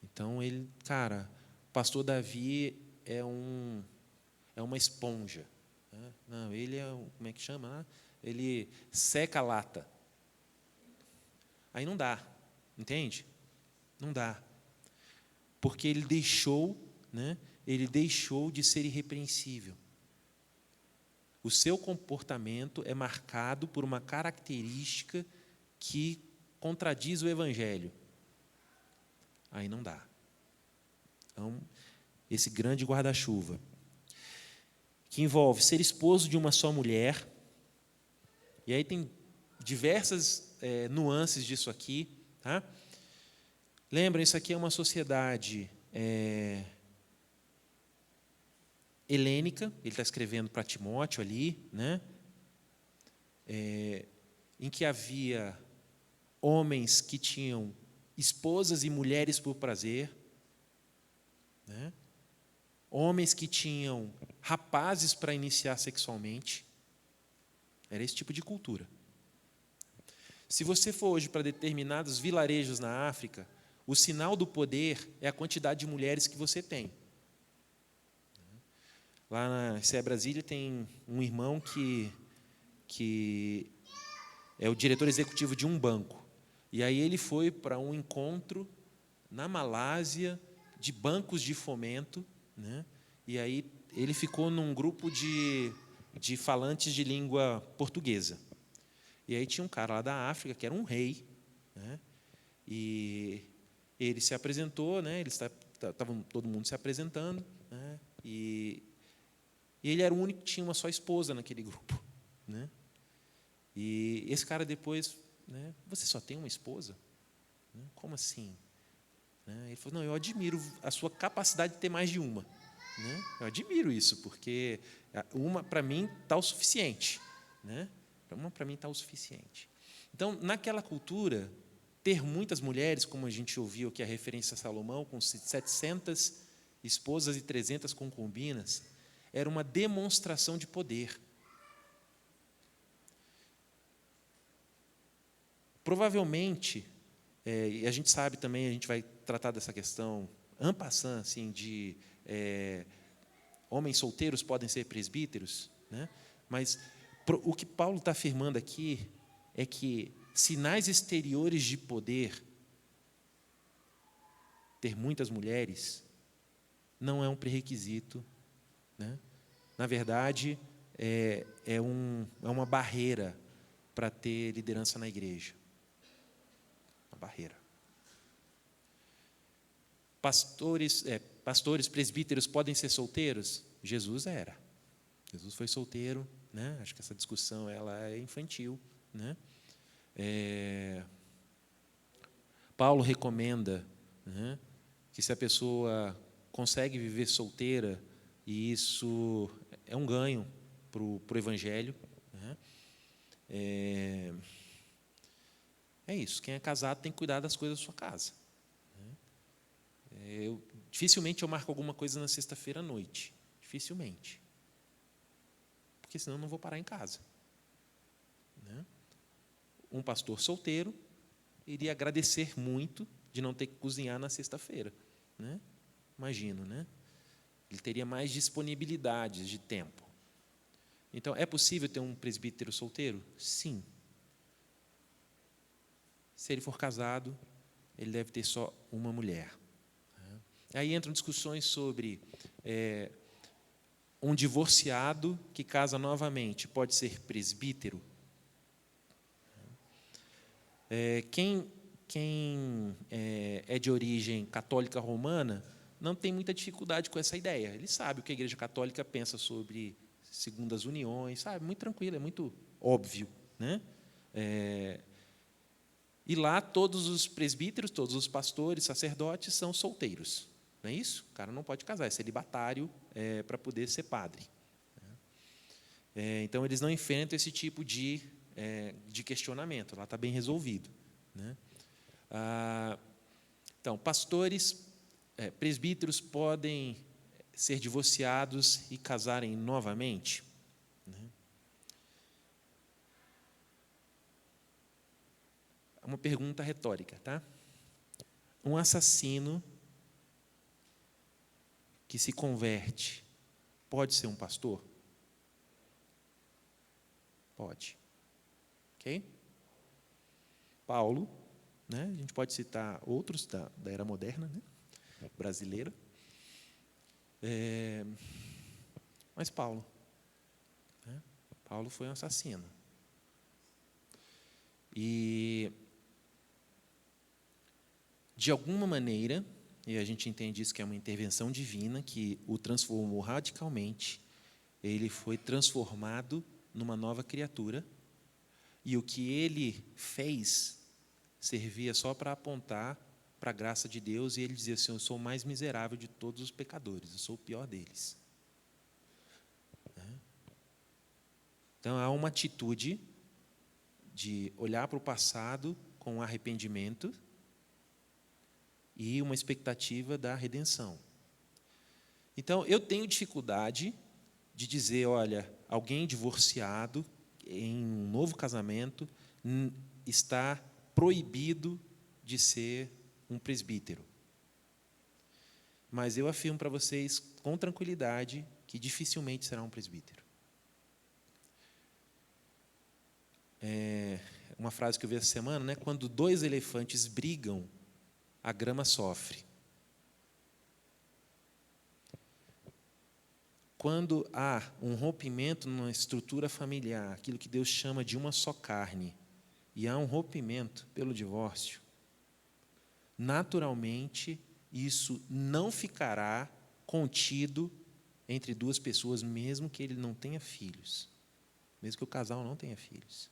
Então, o pastor Davi é uma esponja. Né? Não, ele como é que chama? Ele seca a lata. Aí não dá, entende? Não dá. Porque ele deixou de ser irrepreensível. O seu comportamento é marcado por uma característica que contradiz o Evangelho. Aí não dá. Então, esse grande guarda-chuva, que envolve ser esposo de uma só mulher, e aí tem diversas nuances disso aqui. Tá? Lembra, isso aqui é uma sociedade helênica, ele está escrevendo para Timóteo ali, né? Em que havia homens que tinham esposas e mulheres por prazer, né? Homens que tinham rapazes para iniciar sexualmente. Era esse tipo de cultura. Se você for hoje para determinados vilarejos na África, o sinal do poder é a quantidade de mulheres que você tem. Lá na CE Brasília tem um irmão que é o diretor executivo de um banco. E aí ele foi para um encontro na Malásia de bancos de fomento, né? E aí ele ficou num grupo de falantes de língua portuguesa. E aí tinha um cara lá da África, que era um rei, né? E ele se apresentou, né? Estavam todo mundo se apresentando, né? E ele era o único que tinha uma só esposa naquele grupo, né? E esse cara depois, né? Você só tem uma esposa? Né? Como assim? Né? Ele falou, não, eu admiro a sua capacidade de ter mais de uma. Né? Eu admiro isso, porque uma, para mim, está o suficiente. Né? Uma, para mim, está o suficiente. Então, naquela cultura, ter muitas mulheres, como a gente ouviu aqui a referência a Salomão, com 700 esposas e 300 concubinas, era uma demonstração de poder. Provavelmente, e a gente sabe também, a gente vai tratar dessa questão en passant, assim, de homens solteiros podem ser presbíteros, né? Mas o que Paulo está afirmando aqui é que sinais exteriores de poder, ter muitas mulheres, não é um pré-requisito, né? Na verdade, é uma barreira para ter liderança na igreja. Uma barreira. Pastores, presbíteros podem ser solteiros? Jesus era. Jesus foi solteiro, né? Acho que essa discussão ela é infantil, né? Paulo recomenda, né, que se a pessoa consegue viver solteira, e isso é um ganho para o Evangelho, né? É isso. Quem é casado tem que cuidar das coisas da sua casa. Dificilmente eu marco alguma coisa na sexta-feira à noite. Dificilmente. Porque senão eu não vou parar em casa. Né? Um pastor solteiro iria agradecer muito de não ter que cozinhar na sexta-feira. Né? Imagino, né? Ele teria mais disponibilidade de tempo. Então, é possível ter um presbítero solteiro? Sim. Se ele for casado, ele deve ter só uma mulher. Aí entram discussões sobre um divorciado que casa novamente pode ser presbítero. Quem é de origem católica romana não tem muita dificuldade com essa ideia. Ele sabe o que a Igreja Católica pensa sobre segundas uniões, sabe? Muito tranquilo, é muito óbvio, né? E lá todos os presbíteros, todos os pastores, sacerdotes são solteiros. Não é isso? O cara não pode casar, é celibatário para poder ser padre. Então, eles não enfrentam esse tipo de questionamento. Lá está bem resolvido. Né? Então, pastores, presbíteros podem ser divorciados e casarem novamente? Né? É uma pergunta retórica, tá? Um assassino que se converte pode ser um pastor? Pode. Ok? Paulo, né? A gente pode citar outros da era moderna, né? Brasileira. Mas Paulo, né? Paulo foi um assassino. E, de alguma maneira, e a gente entende isso que é uma intervenção divina, que o transformou radicalmente, ele foi transformado numa nova criatura, e o que ele fez servia só para apontar para a graça de Deus, e ele dizia assim: eu sou o mais miserável de todos os pecadores, eu sou o pior deles. Então, há uma atitude de olhar para o passado com arrependimento e uma expectativa da redenção. Então, eu tenho dificuldade de dizer, olha, alguém divorciado em um novo casamento está proibido de ser um presbítero. Mas eu afirmo para vocês com tranquilidade que dificilmente será um presbítero. Uma frase que eu vi essa semana, né? Quando dois elefantes brigam, a grama sofre. Quando há um rompimento numa estrutura familiar, aquilo que Deus chama de uma só carne, e há um rompimento pelo divórcio, naturalmente isso não ficará contido entre duas pessoas, mesmo que ele não tenha filhos, mesmo que o casal não tenha filhos.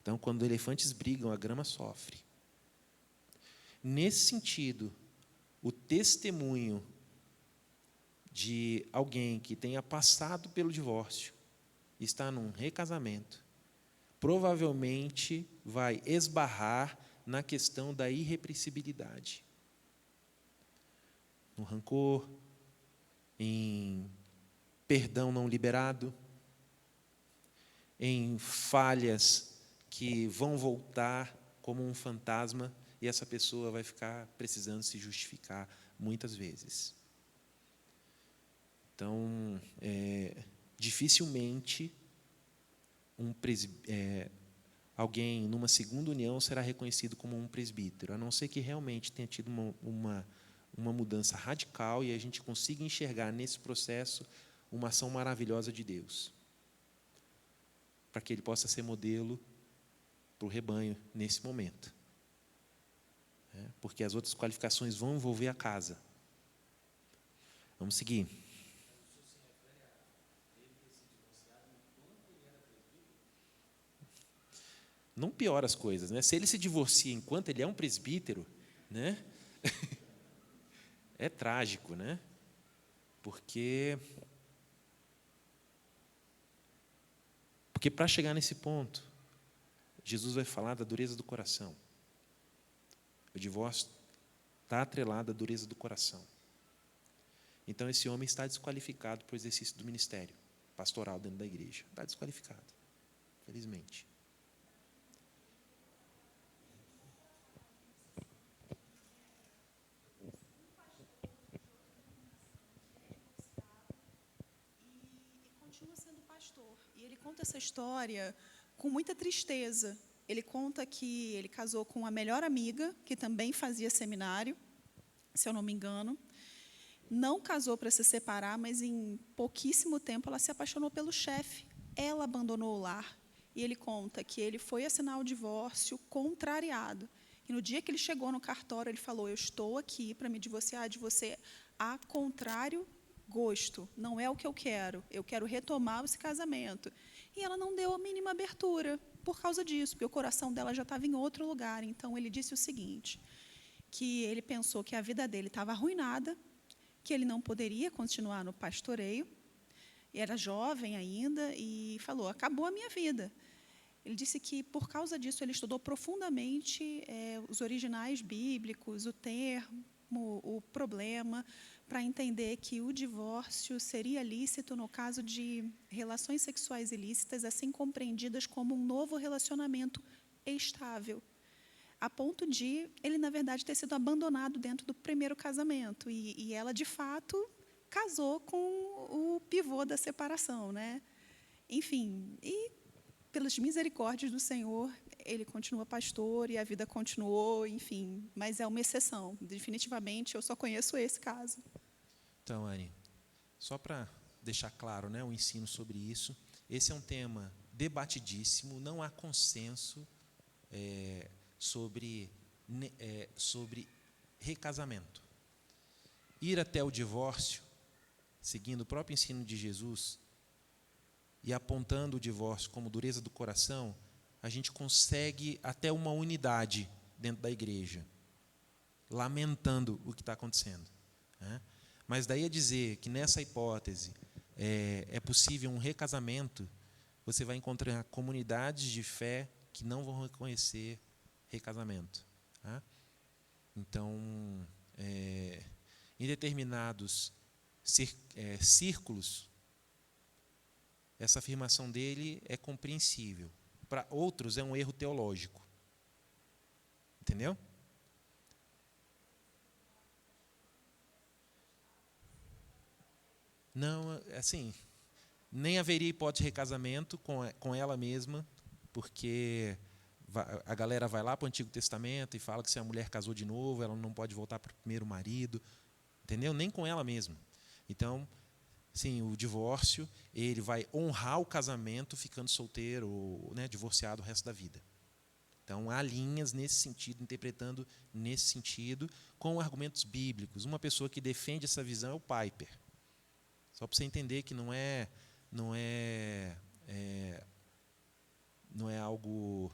Então, quando elefantes brigam, a grama sofre. Nesse sentido, o testemunho de alguém que tenha passado pelo divórcio, está num recasamento, provavelmente vai esbarrar na questão da irrepressibilidade. No rancor, em perdão não liberado, em falhas que vão voltar como um fantasma, e essa pessoa vai ficar precisando se justificar muitas vezes. Então, dificilmente alguém numa segunda união será reconhecido como um presbítero, a não ser que realmente tenha tido uma mudança radical e a gente consiga enxergar nesse processo uma ação maravilhosa de Deus, para que ele possa ser modelo para o rebanho nesse momento. Porque as outras qualificações vão envolver a casa. Vamos seguir. Não piora as coisas, né? Se ele se divorcia enquanto ele é um presbítero, né? É trágico, né? Porque para chegar nesse ponto, Jesus vai falar da dureza do coração. O divórcio está atrelado à dureza do coração. Então, esse homem está desqualificado para o exercício do ministério pastoral dentro da igreja. Está desqualificado, felizmente. Continua sendo pastor. E ele conta essa história com muita tristeza. Ele conta que ele casou com a melhor amiga, que também fazia seminário, se eu não me engano. Não casou para se separar, mas em pouquíssimo tempo ela se apaixonou pelo chefe. Ela abandonou o lar. E ele conta que ele foi assinar o divórcio contrariado. E no dia que ele chegou no cartório, ele falou: eu estou aqui para me divorciar de você a contrário gosto. Não é o que eu quero retomar esse casamento. E ela não deu a mínima abertura por causa disso, porque o coração dela já estava em outro lugar. Então, ele disse o seguinte, que ele pensou que a vida dele estava arruinada, que ele não poderia continuar no pastoreio, era jovem ainda, e falou: acabou a minha vida. Ele disse que, por causa disso, ele estudou profundamente os originais bíblicos, o termo, o problema, para entender que o divórcio seria lícito no caso de relações sexuais ilícitas, assim compreendidas como um novo relacionamento estável, a ponto de ele, na verdade, ter sido abandonado dentro do primeiro casamento. E ela, de fato, casou com o pivô da separação, né? Enfim, e pelas misericórdias do Senhor, ele continua pastor e a vida continuou, enfim, mas é uma exceção. Definitivamente, eu só conheço esse caso. Então, Anne, só para deixar claro, né, o ensino sobre isso, esse é um tema debatidíssimo, não há consenso sobre recasamento. Ir até o divórcio, seguindo o próprio ensino de Jesus, e apontando o divórcio como dureza do coração, a gente consegue até uma unidade dentro da igreja, lamentando o que está acontecendo, né? Mas daí a dizer que nessa hipótese é possível um recasamento, você vai encontrar comunidades de fé que não vão reconhecer recasamento, tá? Então, em determinados círculos, essa afirmação dele é compreensível. Para outros é um erro teológico. Entendeu? Não, assim, nem haveria hipótese de recasamento com ela mesma, porque a galera vai lá para o Antigo Testamento e fala que se a mulher casou de novo, ela não pode voltar para o primeiro marido. Entendeu? Nem com ela mesma. Então, sim, o divórcio, ele vai honrar o casamento ficando solteiro ou, né, divorciado o resto da vida. Então, há linhas nesse sentido, interpretando nesse sentido, com argumentos bíblicos. Uma pessoa que defende essa visão é o Piper. Só para você entender que não é algo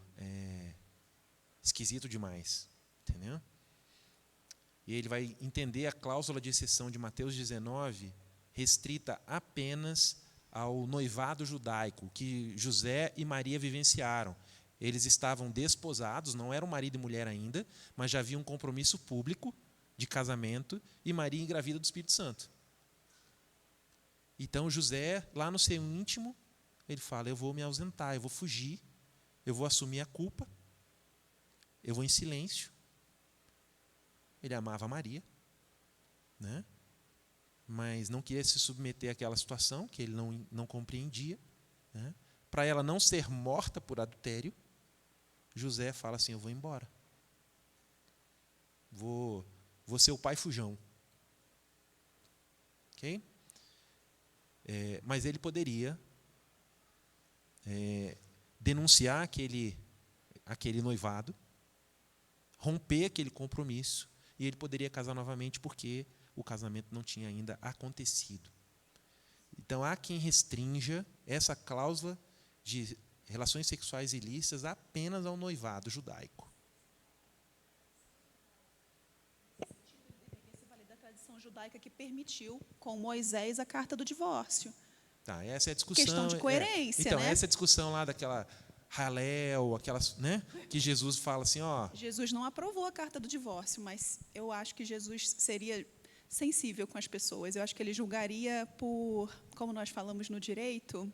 esquisito demais. Entendeu? E ele vai entender a cláusula de exceção de Mateus 19, restrita apenas ao noivado judaico, que José e Maria vivenciaram. Eles estavam desposados, não eram marido e mulher ainda, mas já havia um compromisso público de casamento, e Maria engravida do Espírito Santo. Então, José, lá no seu íntimo, ele fala: eu vou me ausentar, eu vou fugir, eu vou assumir a culpa, eu vou em silêncio. Ele amava Maria, né? Mas não queria se submeter àquela situação que ele não compreendia, né? Para ela não ser morta por adultério, José fala assim: eu vou embora. Vou ser o pai fujão. Ok? Mas ele poderia denunciar aquele noivado, romper aquele compromisso, e ele poderia casar novamente porque o casamento não tinha ainda acontecido. Então, há quem restrinja essa cláusula de relações sexuais ilícitas apenas ao noivado judaico. Esse vale da tradição judaica que permitiu, com Moisés, a carta do divórcio. Tá, essa é a discussão. Questão de coerência, Então, né? essa é a discussão lá daquela Halel, aquelas, né, que Jesus fala assim, ó. Jesus não aprovou a carta do divórcio, mas eu acho que Jesus seria sensível com as pessoas. Eu acho que ele julgaria por, como nós falamos no direito,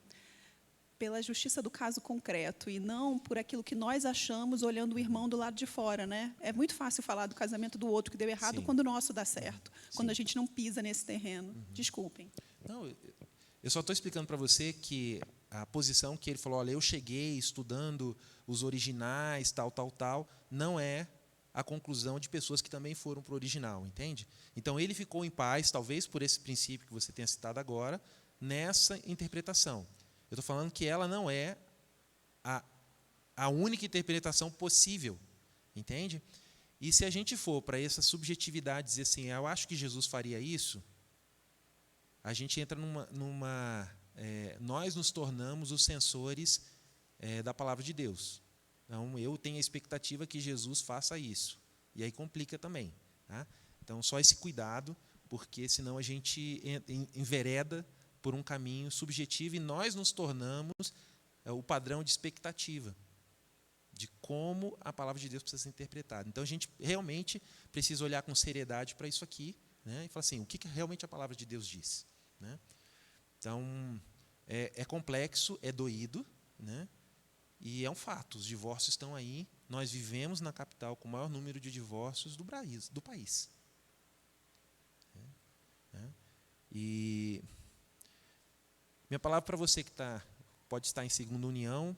pela justiça do caso concreto e não por aquilo que nós achamos olhando o irmão do lado de fora, né? É muito fácil falar do casamento do outro que deu errado Sim. quando o nosso dá certo, quando Sim. a gente não pisa nesse terreno. Desculpem. Não, eu só estou explicando para você que a posição que ele falou, olha, eu cheguei estudando os originais, tal, não é a conclusão de pessoas que também foram para o original, entende? Então, ele ficou em paz, talvez por esse princípio que você tenha citado agora, nessa interpretação. Eu estou falando que ela não é a única interpretação possível, entende? E se a gente for para essa subjetividade, dizer assim, eu acho que Jesus faria isso, a gente entra nós nos tornamos os censores da palavra de Deus. Então, eu tenho a expectativa que Jesus faça isso. E aí complica também. Tá? Então, só esse cuidado, porque senão a gente envereda por um caminho subjetivo e nós nos tornamos o padrão de expectativa de como a palavra de Deus precisa ser interpretada. Então, a gente realmente precisa olhar com seriedade para isso aqui, né? E falar assim, o que realmente a palavra de Deus diz? Né? Então, é complexo, é doído, né? E é um fato, os divórcios estão aí. Nós vivemos na capital com o maior número de divórcios do país. E minha palavra para você que pode estar em segunda união,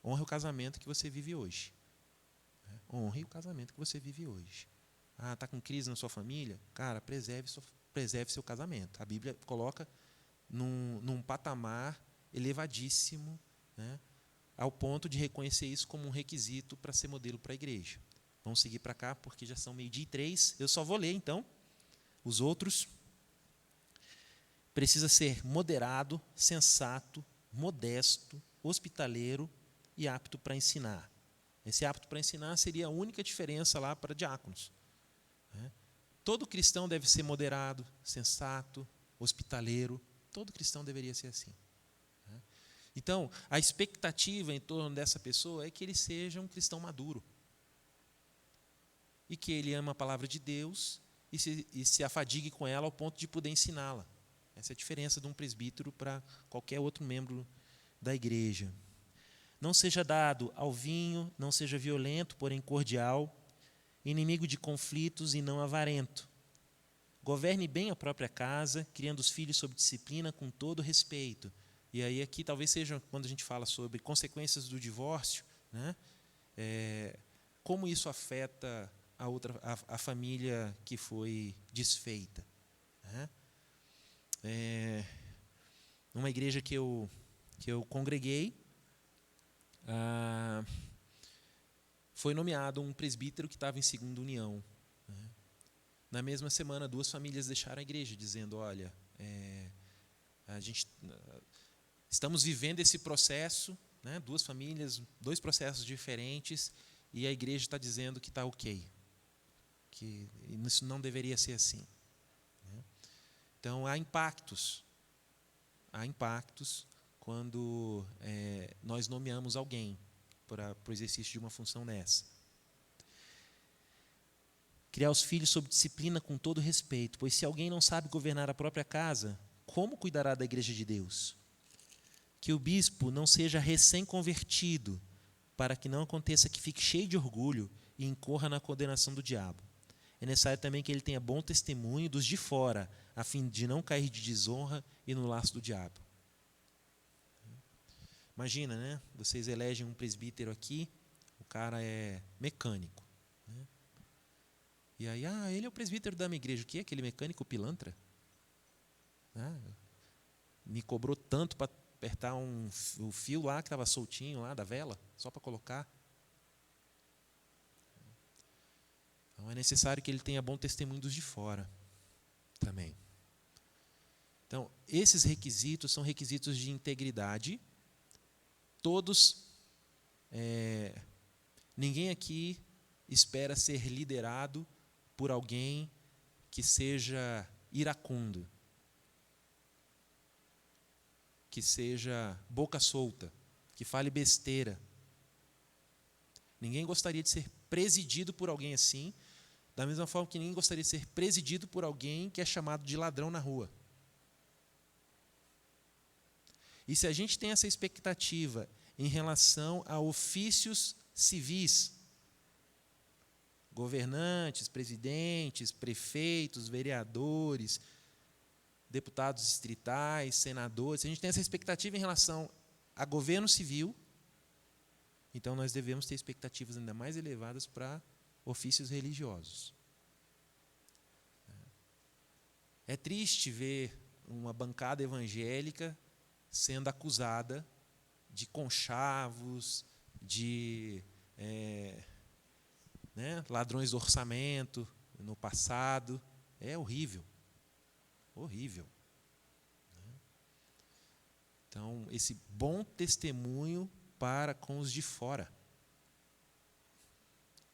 honre o casamento que você vive hoje. Honre o casamento que você vive hoje. Está com crise na sua família? Cara, preserve seu casamento. A Bíblia coloca num patamar elevadíssimo, né, ao ponto de reconhecer isso como um requisito para ser modelo para a igreja. Vamos seguir para cá, porque já são 12:03. Eu só vou ler, então. Os outros. Precisa ser moderado, sensato, modesto, hospitaleiro e apto para ensinar. Esse apto para ensinar seria a única diferença lá para diáconos. Todo cristão deve ser moderado, sensato, hospitaleiro. Todo cristão deveria ser assim. Então, a expectativa em torno dessa pessoa é que ele seja um cristão maduro. E que ele ama a palavra de Deus e se afadigue com ela ao ponto de poder ensiná-la. Essa é a diferença de um presbítero para qualquer outro membro da igreja. Não seja dado ao vinho, não seja violento, porém cordial, inimigo de conflitos e não avarento. Governe bem a própria casa, criando os filhos sob disciplina com todo respeito. E aí aqui talvez seja, quando a gente fala sobre consequências do divórcio, né, como isso afeta a família que foi desfeita. Né? Numa igreja que eu congreguei, foi nomeado um presbítero que estava em segunda união. Né? Na mesma semana, 2 famílias deixaram a igreja, dizendo, olha, estamos vivendo esse processo, né, 2 famílias, 2 processos diferentes, e a igreja está dizendo que está ok, que isso não deveria ser assim. Né? Então, há impactos quando nós nomeamos alguém para o exercício de uma função dessa. Criar os filhos sob disciplina com todo respeito, pois se alguém não sabe governar a própria casa, como cuidará da igreja de Deus? Que o bispo não seja recém-convertido, para que não aconteça que fique cheio de orgulho e incorra na condenação do diabo. É necessário também que ele tenha bom testemunho dos de fora, a fim de não cair de desonra e no laço do diabo. Imagina, né? Vocês elegem um presbítero aqui, cara é mecânico. Né? E aí, ele é o presbítero da minha igreja. O que é aquele mecânico pilantra? Me cobrou tanto para apertar o fio lá que estava soltinho lá da vela, só para colocar. Então é necessário que ele tenha bom testemunho dos de fora também. Então, esses requisitos são requisitos de integridade. Todos, ninguém aqui espera ser liderado por alguém que seja iracundo, que seja boca solta, que fale besteira. Ninguém gostaria de ser presidido por alguém assim, da mesma forma que ninguém gostaria de ser presidido por alguém que é chamado de ladrão na rua. E se a gente tem essa expectativa em relação a ofícios civis, governantes, presidentes, prefeitos, vereadores, deputados distritais, senadores, se a gente tem essa expectativa em relação a governo civil, então nós devemos ter expectativas ainda mais elevadas para ofícios religiosos. É triste ver uma bancada evangélica sendo acusada de conchavos, de ladrões do orçamento no passado. É horrível. Horrível. Então, esse bom testemunho para com os de fora.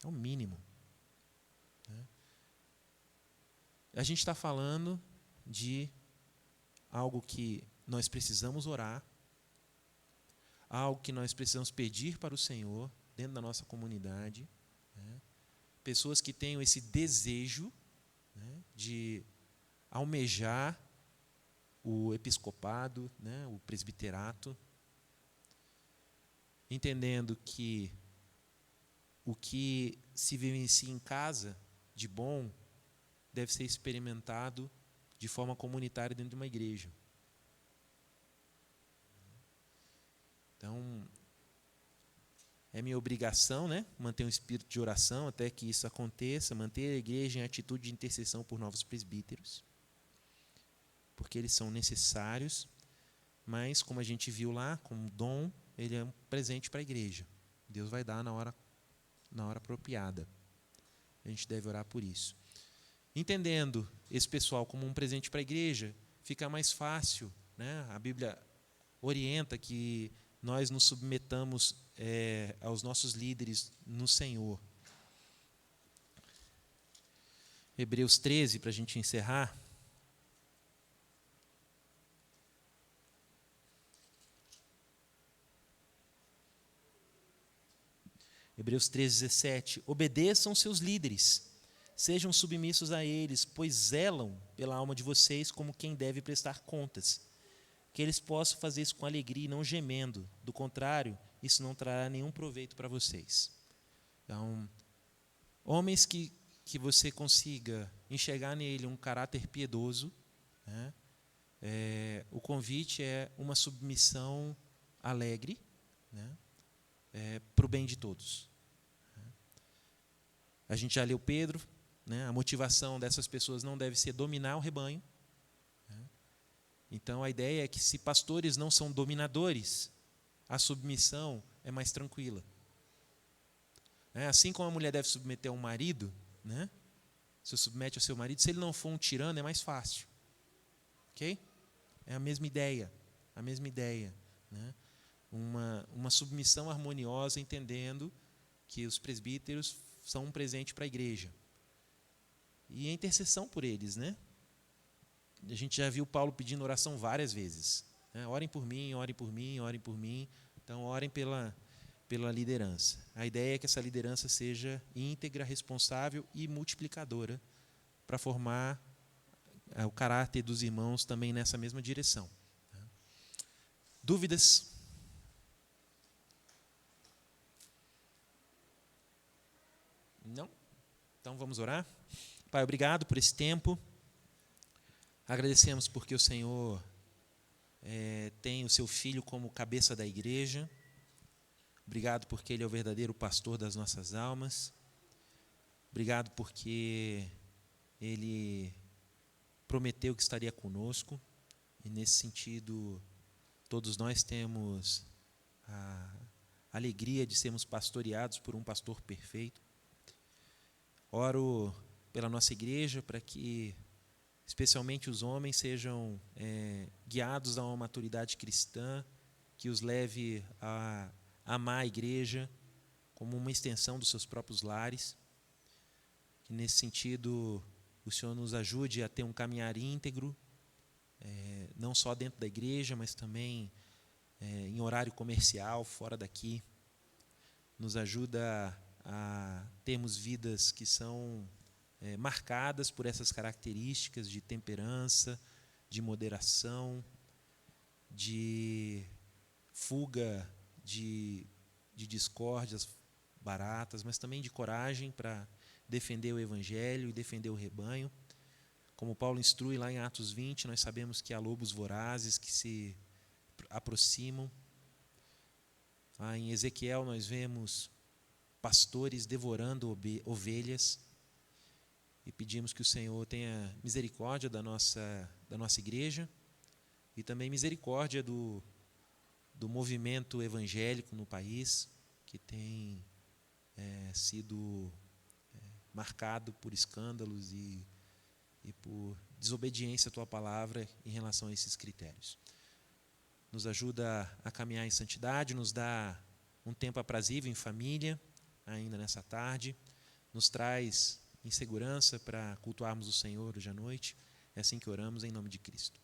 É o mínimo. A gente está falando de algo que nós precisamos orar, algo que nós precisamos pedir para o Senhor dentro da nossa comunidade. Pessoas que tenham esse desejo de almejar o episcopado, o presbiterato, entendendo que o que se vivencia em casa de bom deve ser experimentado de forma comunitária dentro de uma igreja. Então, é minha obrigação, manter um espírito de oração até que isso aconteça, manter a igreja em atitude de intercessão por novos presbíteros, porque eles são necessários, mas, como a gente viu lá, como dom, ele é um presente para a igreja. Deus vai dar na hora apropriada. A gente deve orar por isso. Entendendo esse pessoal como um presente para a igreja, fica mais fácil. A Bíblia orienta que nós nos submetamos aos nossos líderes no Senhor. Hebreus 13, para a gente encerrar. Hebreus 13, 17. Obedeçam seus líderes, sejam submissos a eles, pois zelam pela alma de vocês como quem deve prestar contas. Que eles possam fazer isso com alegria e não gemendo. Do contrário, isso não trará nenhum proveito para vocês. Então, homens que você consiga enxergar nele um caráter piedoso, o convite é uma submissão alegre, para o bem de todos. A gente já leu Pedro, a motivação dessas pessoas não deve ser dominar o rebanho. Então, a ideia é que, se pastores não são dominadores, a submissão é mais tranquila. Assim como a mulher deve submeter ao marido, se submete ao seu marido, se ele não for um tirano, é mais fácil. Ok? É a mesma ideia. Uma submissão harmoniosa, entendendo que os presbíteros são um presente para a igreja. E a intercessão por eles, A gente já viu Paulo pedindo oração várias vezes. Orem por mim, orem por mim, orem por mim. Então, orem pela liderança. A ideia é que essa liderança seja íntegra, responsável e multiplicadora para formar o caráter dos irmãos também nessa mesma direção. Dúvidas? Não? Então, vamos orar? Pai, obrigado por esse tempo. Agradecemos porque o Senhor tem o seu Filho como cabeça da igreja. Obrigado porque Ele é o verdadeiro pastor das nossas almas. Obrigado porque Ele prometeu que estaria conosco. E, nesse sentido, todos nós temos a alegria de sermos pastoreados por um pastor perfeito. Oro pela nossa igreja para que, especialmente os homens, sejam guiados a uma maturidade cristã que os leve a amar a igreja como uma extensão dos seus próprios lares. Que, nesse sentido, o Senhor nos ajude a ter um caminhar íntegro, não só dentro da igreja, mas também em horário comercial, fora daqui. Nos ajuda a termos vidas que são marcadas por essas características de temperança, de moderação, de fuga de discórdias baratas, mas também de coragem para defender o Evangelho e defender o rebanho. Como Paulo instrui lá em Atos 20, nós sabemos que há lobos vorazes que se aproximam. Lá em Ezequiel nós vemos pastores devorando ovelhas, e pedimos que o Senhor tenha misericórdia da nossa igreja e também misericórdia do movimento evangélico no país, que tem sido marcado por escândalos e por desobediência à Tua palavra em relação a esses critérios. Nos ajuda a caminhar em santidade, nos dá um tempo aprazível em família, ainda nessa tarde, nos traz em segurança para cultuarmos o Senhor hoje à noite. É assim que oramos, em nome de Cristo.